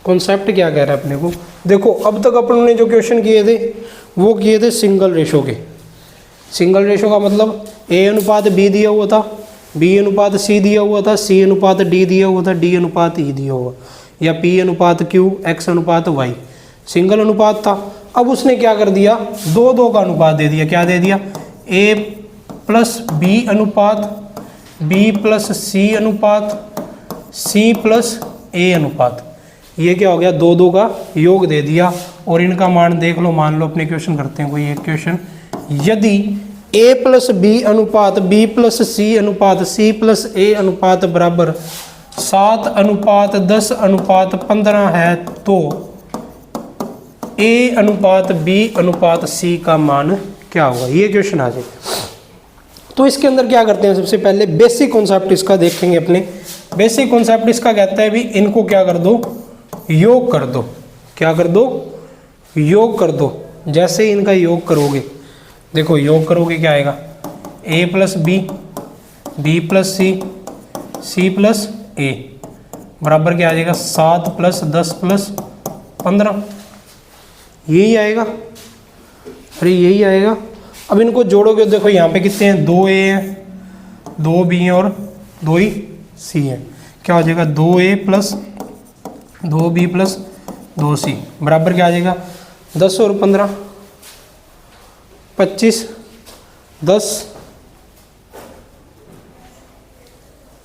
कॉन्सेप्ट क्या कह रहा है अपने को? देखो अब तक अपन ने जो क्वेश्चन किए थे वो किए थे सिंगल रेशो के। सिंगल रेशो का मतलब a अनुपात b दिया हुआ था, b अनुपात c दिया हुआ था, c अनुपात d दिया हुआ था, d अनुपात e दिया हुआ, या p अनुपात q, x अनुपात y। सिंगल अनुपात था। अब उसने क्या कर दिया? 2-2 का अनुपात दे दिया। क्या दे दिया? a प्लस b अनुपात, b प्लस c अनुपात, c प्लस a अनुपात। ये क्या हो गया? 2-2 का योग दे दिया। और इनका मान देख लो, मान लो अपने क्वेश्चन करते हैं कोई एक क्वेश्चन। यदि a प्लस बी अनुपात b प्लस c अनुपात c प्लस a अनुपात बराबर 7 अनुपात 10 अनुपात 15 है, तो a अनुपात b अनुपात c का मान क्या होगा? ये क्वेश्चन आ जाए। तो इसके अंदर क्या करते हैं? सबसे पहले बेसिक कॉन्सेप्ट इसका देखेंगे अपने। बेसिक कॉन्सेप्ट इसका कहता है भी इनको क्या कर दो? योग कर दो। क्या कर दो? योग कर दो। जैसे ही इनका योग करोगे, देखो योग करोगे क्या आएगा? a plus B, B plus C, C plus A बराबर क्या आ जाएगा? 7 प्लस 10 प्लस 15। यही आएगा। अरे यही आएगा। अब इनको जोड़ोगे, देखो यहाँ पे कितने हैं? 2a हैं, 2b हैं और 2 c हैं। क्या हो जाएगा? 2a plus 2b plus 2c बराबर क्या आ जाएगा? 10 और 15 25, 10,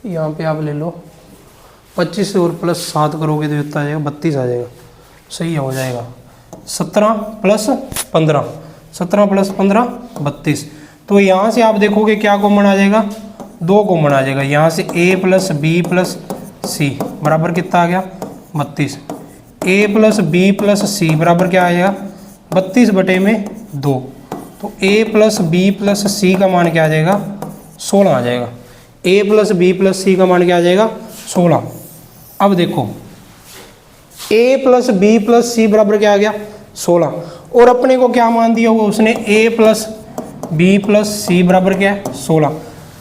यहाँ पे आप ले लो 25 और प्लस 7 करोगे तो कितना आ जाएगा? 32 आ जाएगा। सही हो जाएगा। 17 प्लस 15, 17 प्लस 15 32। तो यहाँ से आप देखोगे क्या कॉमन आ जाएगा? 2 कॉमन आ जाएगा। यहाँ से a plus B plus C बराबर कितना आ गया? 32। a plus B plus C बराबर क्या आ जाएगा? 32 बटे में 2। तो a प्लस बी प्लस सी का मान क्या आ जाएगा? 16 आ जाएगा। a प्लस बी प्लस सी का मान क्या आ जाएगा? 16। अब देखो a plus B plus C बराबर क्या आ गया? 16। और अपने को क्या मान दिया हुआ उसने? a plus B plus C बराबर क्या है? 16।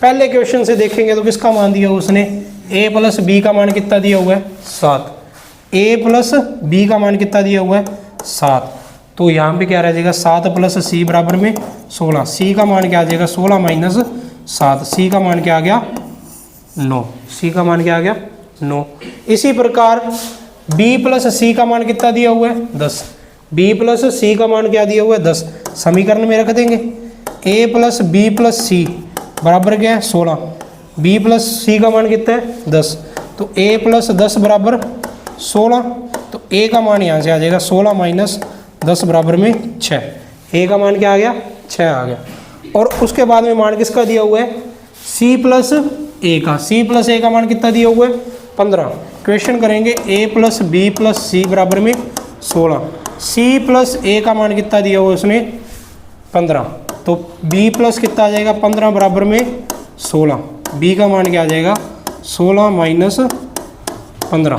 पहले क्वेश्चन से देखेंगे तो किसका मान दिया उसने? a प्लस बी का मान कितना दिया हुआ है? 7। a प्लस बी का मान कितना दिया हुआ है? 7। तो यहाँ पे क्या रह जाएगा? 7 प्लस सी बराबर में 16। सी का मान क्या आ जाएगा? 16 माइनस 7। सी का मान क्या आ गया? 9। सी का मान क्या आ गया? 9। इसी प्रकार b प्लस सी का मान कितना दिया हुआ है? 10। b प्लस सी का मान क्या दिया हुआ है? 10। समीकरण में रख देंगे। a plus B plus C बराबर क्या है? 16। b प्लस सी का मान कितना है? 10। तो a प्लस 10 बराबर 16। तो a का मान यहाँ से आ जाएगा 16 माइनस 10 बराबर में 6। a का मान क्या आ गया? 6 आ गया। और उसके बाद में मान किसका दिया हुआ है? c प्लस a का। c प्लस a का मान कितना दिया हुआ है? 15। क्वेश्चन करेंगे a plus B plus C बराबर में 16। c प्लस a का मान कितना दिया हुआ है उसने? 15। तो b प्लस कितना आ जाएगा? 15 बराबर में 16। b का मान क्या आ जाएगा? 16 माइनस 15।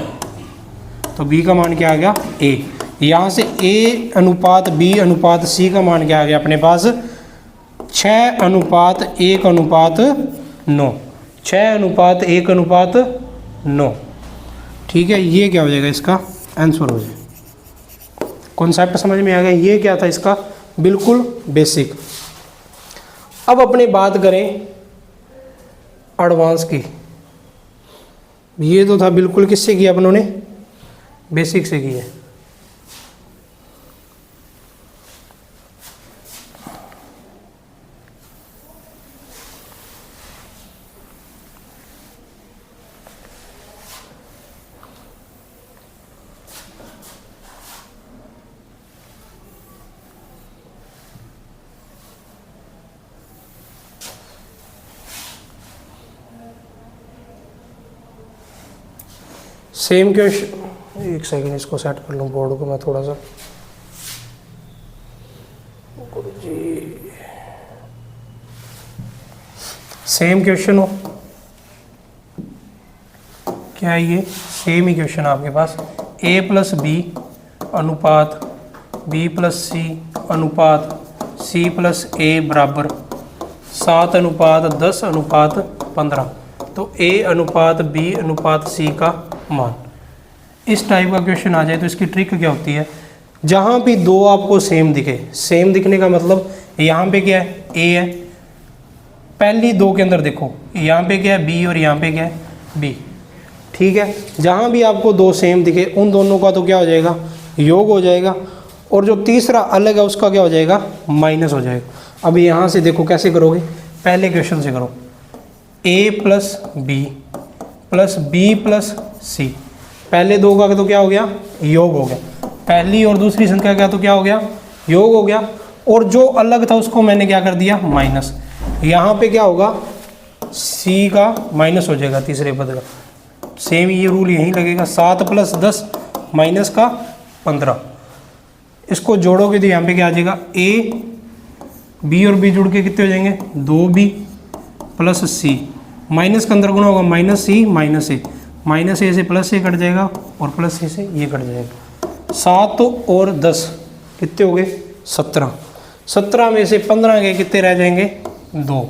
तो b का मान क्या आ गया? a। यहाँ से a अनुपात b अनुपात c का मान क्या आ गया अपने पास? 6 अनुपात 1 अनुपात 9। 6 अनुपात 1 अनुपात 9। ठीक है, ये क्या हो जाएगा? इसका आंसर हो जाएगा। कॉन्सेप्ट समझ में आ गया? ये क्या था इसका? बिल्कुल बेसिक। अब अपने बात करें एडवांस की। ये तो था बिल्कुल किससे किया अपनों ने? बेसिक से किया। सेम क्वेश्चन, एक सेकंड इसको सेट कर लूँ बोर्ड को मैं थोड़ा सा। गुरुजी सेम क्वेश्चन हो क्या है ये? सेम ही क्वेश्चन आपके पास, a प्लस बी अनुपात b प्लस सी अनुपात c प्लस a बराबर 7 अनुपात 10 अनुपात 15। तो a अनुपात b अनुपात c का मान। इस टाइप का क्वेश्चन आ जाए तो इसकी ट्रिक क्या होती है? जहाँ भी दो आपको सेम दिखे, सेम दिखने का मतलब यहाँ पे क्या है? a है। पहली दो के अंदर देखो, यहाँ पे क्या है? b और यहाँ पे क्या है? b। ठीक है, जहाँ भी आपको दो सेम दिखे उन दोनों का तो क्या हो जाएगा? योग हो जाएगा। और जो तीसरा अलग है उसका क्या हो जाएगा? माइनस हो जाएगा। अब यहाँ से देखो कैसे करोगे, पहले क्वेश्चन से करो। a plus B plus B plus C, पहले दो का तो क्या हो गया? योग हो गया। पहली और दूसरी संख्या का तो क्या हो गया? योग हो गया। और जो अलग था उसको मैंने क्या कर दिया? माइनस। यहाँ पे क्या होगा? c का माइनस हो जाएगा तीसरे पद का। सेम ये रूल यहीं लगेगा। 7 प्लस 10 माइनस का 15, इसको जोड़ोगे तो यहाँ पे क्या आ जाएगा? a b और b जुड़ के कितने हो जाएंगे? 2b प्लस c, माइनस के अंदर गुणा होगा माइनस सी माइनस ए, माइनस ए से प्लस ए कट जाएगा और प्लस ए से ये कट जाएगा। 7 और 10 कितने हो गए? 17। 17 में से 15 के कितने रह जाएंगे? 2।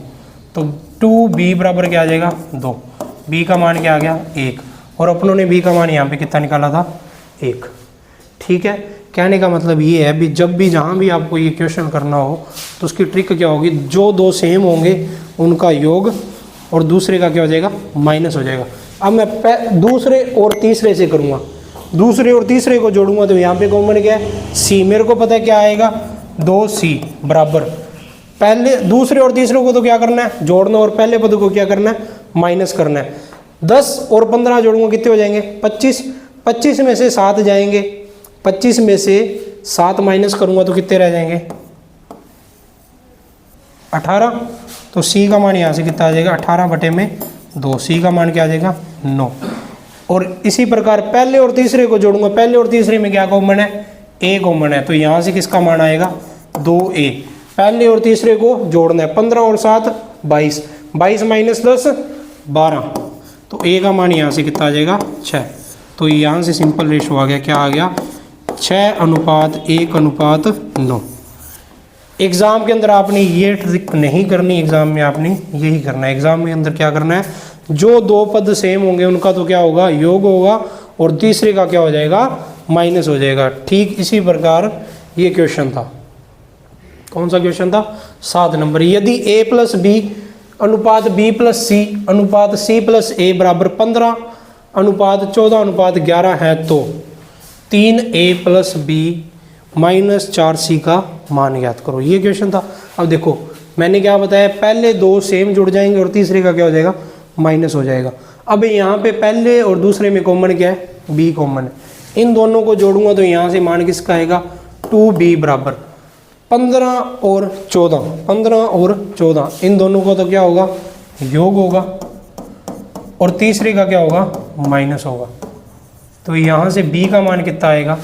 तो 2b बराबर क्या आ जाएगा? 2। b का मान क्या आ गया? 1। और अपनों ने b का मान यहाँ पे कितना निकाला था? 1। ठीक है, कहने का मतलब ये है भी जब भी जहाँ भी आपको ये क्वेश्चन करना हो तो उसकी ट्रिक क्या होगी? जो दो सेम होंगे उनका योग और दूसरे का क्या हो जाएगा? माइनस हो जाएगा। अब मैं दूसरे और तीसरे से करूँगा, दूसरे और तीसरे को जोड़ूंगा तो यहाँ पे कॉमन क्या है? c। मेरे को पता है क्या आएगा? 2c बराबर, पहले दूसरे और तीसरे को तो क्या करना है? जोड़ना, और पहले पद को क्या करना है? माइनस करना है। 10 और 15 जोड़ूंगा कितने हो जाएंगे? 25। 25 में से 7 जाएंगे, 25 में से 7 माइनस करूंगा तो कितने रह जाएंगे? 18। तो c का मान यहाँ से कितना आ जाएगा? 18 बटे में 2। c का मान क्या आ जाएगा? 9। और इसी प्रकार पहले और तीसरे को जोड़ूंगा, पहले और तीसरे में क्या कॉमन है? a कॉमन है। तो यहाँ से किसका मान आएगा? 2a। पहले और तीसरे को जोड़ना है, 15 और 7 22, 22 माइनस 10 12। तो a का मान यहाँ से कितना आ जाएगा? 6। तो यहाँ से सिंपल रेशो आ गया, क्या आ गया? 6 अनुपात 1 अनुपात 9। एग्ज़ाम के अंदर आपने ये ट्रिक नहीं करनी, एग्ज़ाम में आपने यही करना है। एग्ज़ाम के अंदर क्या करना है? जो दो पद सेम होंगे उनका तो क्या होगा? योग होगा, और तीसरे का क्या हो जाएगा? माइनस हो जाएगा। ठीक इसी प्रकार ये क्वेश्चन था। कौन सा क्वेश्चन था? 7 नंबर। यदि a प्लस बी अनुपात b प्लस सी अनुपात c प्लस a बराबर 15 अनुपात 14 अनुपात 11 है तो 3a plus B minus 4c का मान ज्ञात करो। ये क्वेश्चन था। अब देखो मैंने क्या बताया? पहले दो सेम जुड़ जाएंगे और तीसरे का क्या हो जाएगा? माइनस हो जाएगा। अब यहाँ पे पहले और दूसरे में कॉमन क्या है? b कॉमन है। इन दोनों को जोड़ूंगा तो यहाँ से मान किसका आएगा? 2b बराबर 15 और 14, 15 और 14, इन दोनों को तो क्या होगा? योग होगा, और तीसरे का क्या होगा? माइनस होगा। तो यहाँ से b का मान कितना आएगा?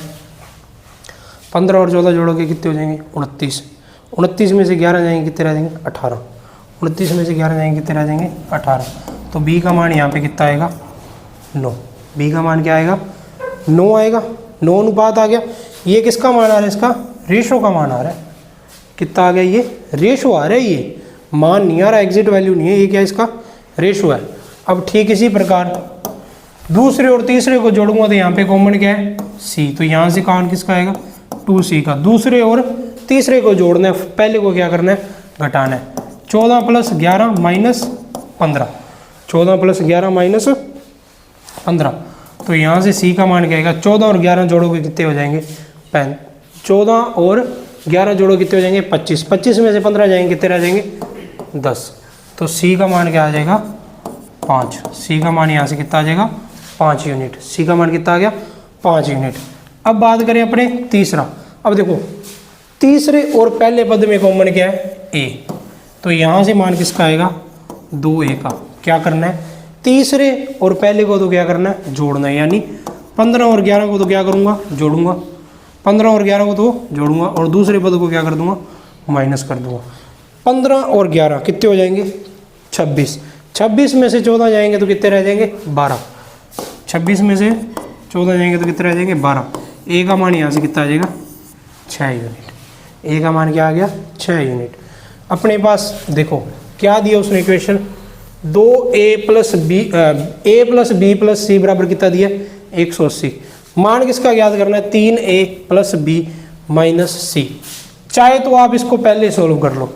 15 और 14 जोड़ोगे कितने हो जाएंगे? 29। 29 में से 11 जाएंगे कितने रह जाएंगे? 18। 29 में से 11 जाएंगे कितने रह जाएंगे? 18। तो b का मान यहाँ पे कितना आएगा? 9। b का मान क्या आएगा? 9 आएगा। 9 अनुपात आ गया। ये किसका मान आ रहा है? इसका रेशो का मान आ रहा है। कितना आ गया? ये रेशो आ रहा है, ये मान नहीं आ रहा, एग्जिट वैल्यू नहीं है, ये क्या इसका? रेशो है। अब ठीक इसी प्रकार दूसरे और तीसरे को जोड़ूंगा तो यहाँ पे कॉमन क्या है? c। तो यहाँ से मान किसका आएगा? 2c का। दूसरे और तीसरे को जोड़ना है, पहले को क्या करना है? घटाना है। 14 प्लस 11 माइनस 15, 14 प्लस 11 माइनस 15। तो यहाँ से c का मान क्या आएगा? 14 और 11 जोड़ोगे कितने हो जाएंगे? 14 और 11 जोड़ो कितने हो जाएंगे? 25। 25 में से 15 जाएंगे कितने रह जाएंगे? 10। तो c का मान क्या आ जाएगा? 5। c का मान यहाँ से कितना आ जाएगा? 5 यूनिट। c का मान कितना आ गया? 5 यूनिट। अब बात करें अपने तीसरा। अब देखो तीसरे और पहले पद में कॉमन क्या है? a। तो यहाँ से मान किसका आएगा? 2a का। क्या करना है? तीसरे और पहले को तो क्या करना है? जोड़ना है, यानी 15 और 11 को तो क्या करूँगा, जोड़ूंगा, 15 और 11 को तो जोड़ूंगा और दूसरे पद को क्या कर दूंगा, माइनस कर दूंगा। 15 और 11 कितने हो जाएंगे, 26। 26 में से 14 जाएंगे तो कितने रह जाएंगे, 12। 26 में से 14 जाएंगे तो कितने रह जाएंगे, 12। ए का मान यहाँ से कितना आ जाएगा, 6 यूनिट। ए का मान क्या आ गया, 6 यूनिट। अपने पास देखो क्या दिया उसने equation, 2a plus B plus C बराबर कितना दिया, 180। मान किसका ज्ञात करना है, 3a प्लस बी माइनस सी। चाहे तो आप इसको पहले सोल्व कर लो,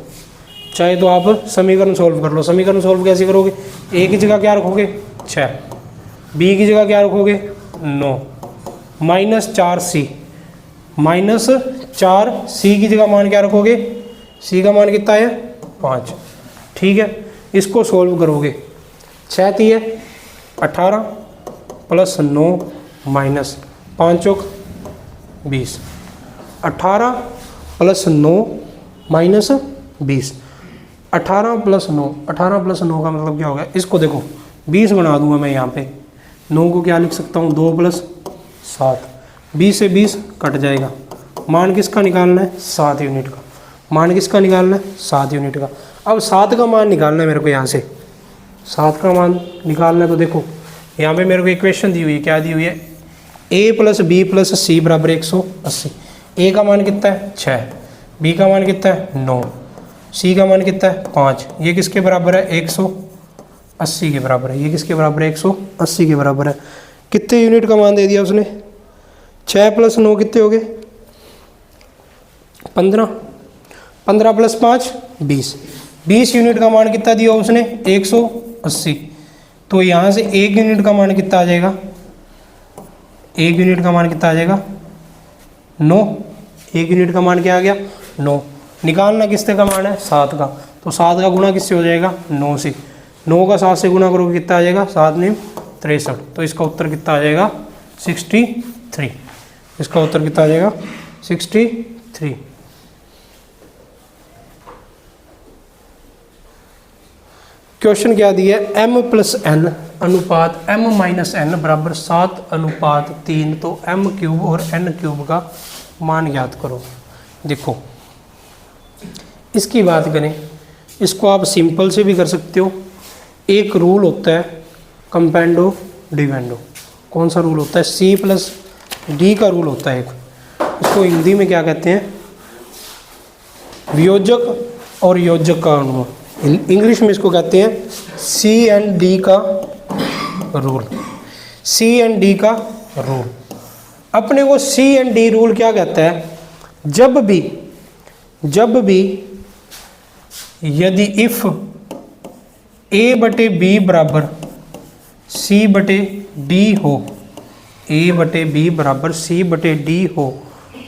चाहे तो आप समीकरण सोल्व कर लो। समीकरण सोल्व कैसे करोगे, a की जगह क्या रखोगे, 6, b की जगह क्या रखोगे, 9, माइनस 4c, माइनस 4c की जगह मान क्या रखोगे, c का मान कितना है, 5। ठीक है, इसको सोल्व करोगे, 6 3 18 प्लस 9 माइनस 5 चौक 20, 18 प्लस 9 माइनस 20, 18 प्लस 9, 18 प्लस 9 का मतलब क्या होगा, इसको देखो 20 बना दूंगा मैं यहाँ पे, 9 को क्या लिख सकता हूँ, 2 प्लस 7, 20 से 20 कट जाएगा। मान किसका निकालना है, 7 यूनिट का। मान किसका निकालना है, 7 यूनिट का। अब 7 का मान निकालना है मेरे को, यहाँ से 7 का मान निकालना है। तो देखो यहाँ पे मेरे को इक्वेशन दी हुई है, क्या दी हुई है, a plus B plus C बराबर 180। a का मान कितना है, 6, b का मान कितना है, 9, c का मान कितना है, 5। ये किसके बराबर है, 180 के बराबर है। ये किसके बराबर है, 180 के बराबर है। कितने यूनिट का मान दे दिया उसने, 6 प्लस 9 कितने हो गए, 15, 15 प्लस 5 20, 20 यूनिट का मान कितना दिया उसने, 180। तो यहाँ से 1 यूनिट का मान कितना आ जाएगा, 1 यूनिट का मान कितना आ जाएगा, 9। 1 यूनिट का मान क्या आ गया, 9। निकालना किससे का मान है, 7 का। तो 7 का गुणा किससे हो जाएगा, 9 से। 9 का 7 से गुणा करोगे कितना आ जाएगा, 7 9 63। तो इसका उत्तर कितना आ जाएगा, 63। इसका उत्तर कितना आ जाएगा, 63। क्वेश्चन क्या दिया है, m प्लस एन अनुपात m माइनस एन बराबर 7:3। तो m क्यूब और n क्यूब का मान ज्ञात करो। देखो इसकी बात करें, इसको आप सिंपल से भी कर सकते हो। एक रूल होता है कंपेंडो डिवेंडो। कौन सा रूल होता है, c प्लस डी का रूल होता है एक। इसको हिंदी में क्या कहते हैं, वियोजक और योजक का अनुमान। इंग्लिश में इसको कहते हैं सी एंड डी का रूल। सी एंड डी का रूल, अपने को सी एंड डी रूल क्या कहता है, जब भी यदि इफ ए बटे बी बराबर सी बटे डी हो, ए बटे बी बराबर सी बटे डी हो,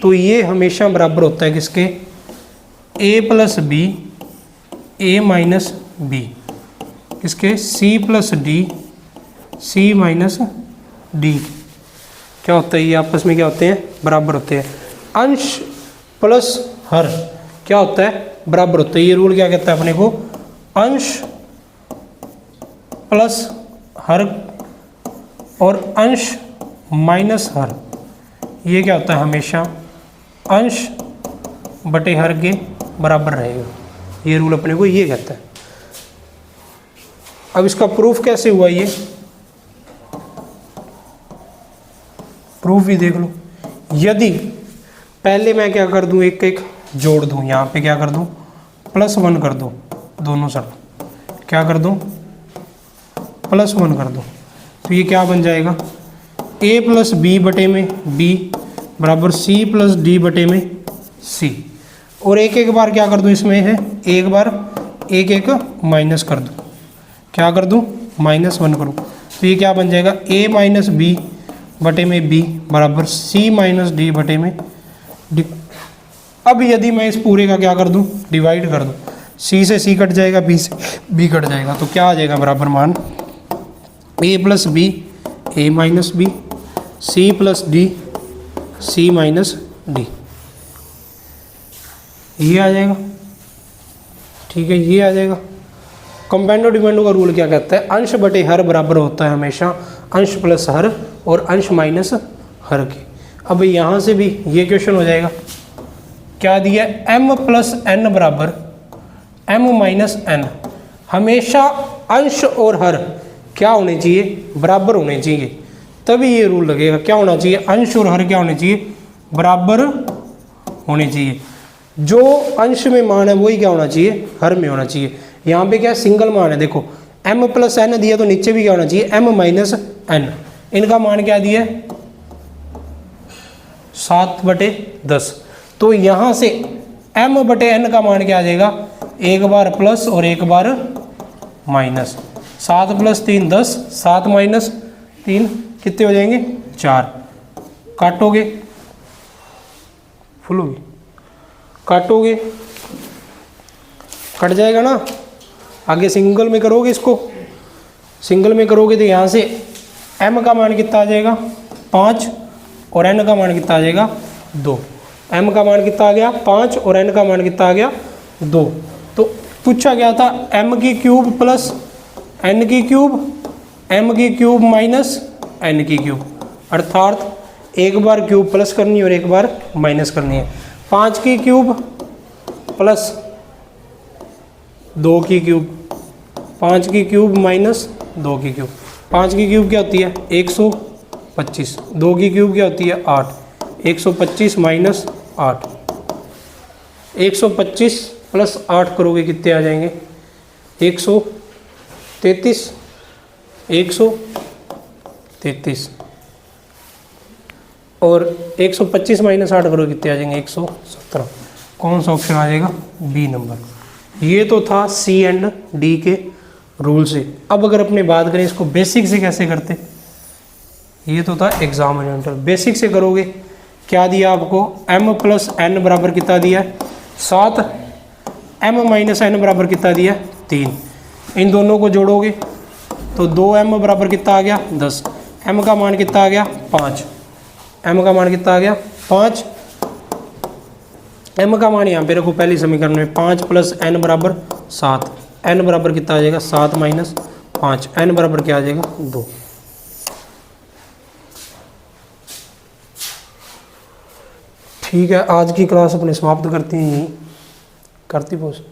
तो ये हमेशा बराबर होता है किसके, A plus B A minus B, किसके, C plus D C minus D. क्या होता है, ये आपस में क्या होते हैं, बराबर होते हैं। अंश प्लस हर क्या होता है, बराबर होता है। ये रूल क्या कहता है अपने को, अंश प्लस हर और अंश माइनस हर, ये क्या होता है, हमेशा अंश बटे हर के बराबर रहेगा। ये रूल अपने को ये कहता है। अब इसका प्रूफ कैसे हुआ, ये प्रूफ भी देख लो। यदि पहले मैं क्या कर दूं, एक एक जोड़ दूं, यहाँ पे क्या कर दूं, +1 कर दूं, दोनों साइड क्या कर दूं, +1 कर दूं, तो ये क्या बन जाएगा, a प्लस बी बटे में b बराबर c प्लस डी बटे में c। और एक एक बार क्या कर दूं, इसमें है एक बार एक एक माइनस कर दूं, क्या कर दूं, -1 करूं, तो ये क्या बन जाएगा, a माइनस बी बटे में b बराबर c माइनस डी बटे में d। अब यदि मैं इस पूरे का क्या कर दूं, डिवाइड कर दूं, c से c कट जाएगा, b से b कट जाएगा, तो क्या आ जाएगा बराबर मान, a plus B A minus B C plus D C minus D, ये आ जाएगा। ठीक है, ये आ जाएगा। कंपेंडो डिपेंडो का रूल क्या कहता है, अंश बटे हर बराबर होता है हमेशा अंश प्लस हर और अंश माइनस हर के। अब यहाँ से भी ये क्वेश्चन हो जाएगा, क्या दिया, m प्लस n बराबर m माइनस n। हमेशा अंश और हर क्या होने चाहिए, बराबर होने चाहिए, तभी ये रूल लगेगा। क्या होना चाहिए, अंश और हर क्या होने चाहिए, बराबर होने चाहिए। जो अंश में मान है वही क्या होना चाहिए, हर में होना चाहिए। यहाँ पे क्या सिंगल मान है, देखो m प्लस n दिया तो नीचे भी क्या होना चाहिए, m माइनस n। इनका मान क्या दिया है, 7/10। तो यहाँ से m बटे n का मान क्या आ जाएगा, एक बार प्लस और एक बार माइनस। 7 + 3 10, 7 - 3 कितने हो जाएंगे, 4। काटोगे, फुल होगी, काटोगे कट जाएगा ना। आगे सिंगल में करोगे, इसको सिंगल में करोगे तो यहाँ से m का मान कितना आ जाएगा, 5 और n का मान कितना आ जाएगा, 2। m का मान कितना आ गया, 5 और n का मान कितना आ गया, 2। तो पूछा गया था m की क्यूब प्लस n की क्यूब, m की क्यूब माइनस n की क्यूब, अर्थात एक बार क्यूब प्लस करनी है और एक बार माइनस करनी है। 5 की क्यूब प्लस 2 की क्यूब, 5 की क्यूब माइनस 2 की क्यूब। 5 की क्यूब क्या होती है, 125। 2 की क्यूब क्या होती है, 8। 125 माइनस 8, 125 प्लस 8 करोगे कितने आ जाएंगे, 133। 133 और 125 माइनस 8 करोगे कितने आ जाएंगे, 117। कौन सा ऑप्शन आ जाएगा, बी नंबर। ये तो था सी एंड डी के रूल से। अब अगर अपने बात करें इसको बेसिक से कैसे करते, ये तो था एग्जाम ओरिएंटेड। बेसिक से करोगे, क्या दिया आपको, m प्लस n बराबर कितना दिया है, 7। m माइनस n बराबर कितना दिया है, 3। इन दोनों को जोड़ोगे तो 2m बराबर कितना आ गया, 10। m का मान कितना आ गया, 5। m का मान कितना आ गया, 5। m का मान यहाँ पे रखो पहली समीकरण में, 5 + n बराबर 7। n बराबर कितना आ जाएगा, 7 - 5। n बराबर क्या आ जाएगा, 2। ठीक है, आज की क्लास अपने समाप्त करते हैं, यहीं करती पोस्ट।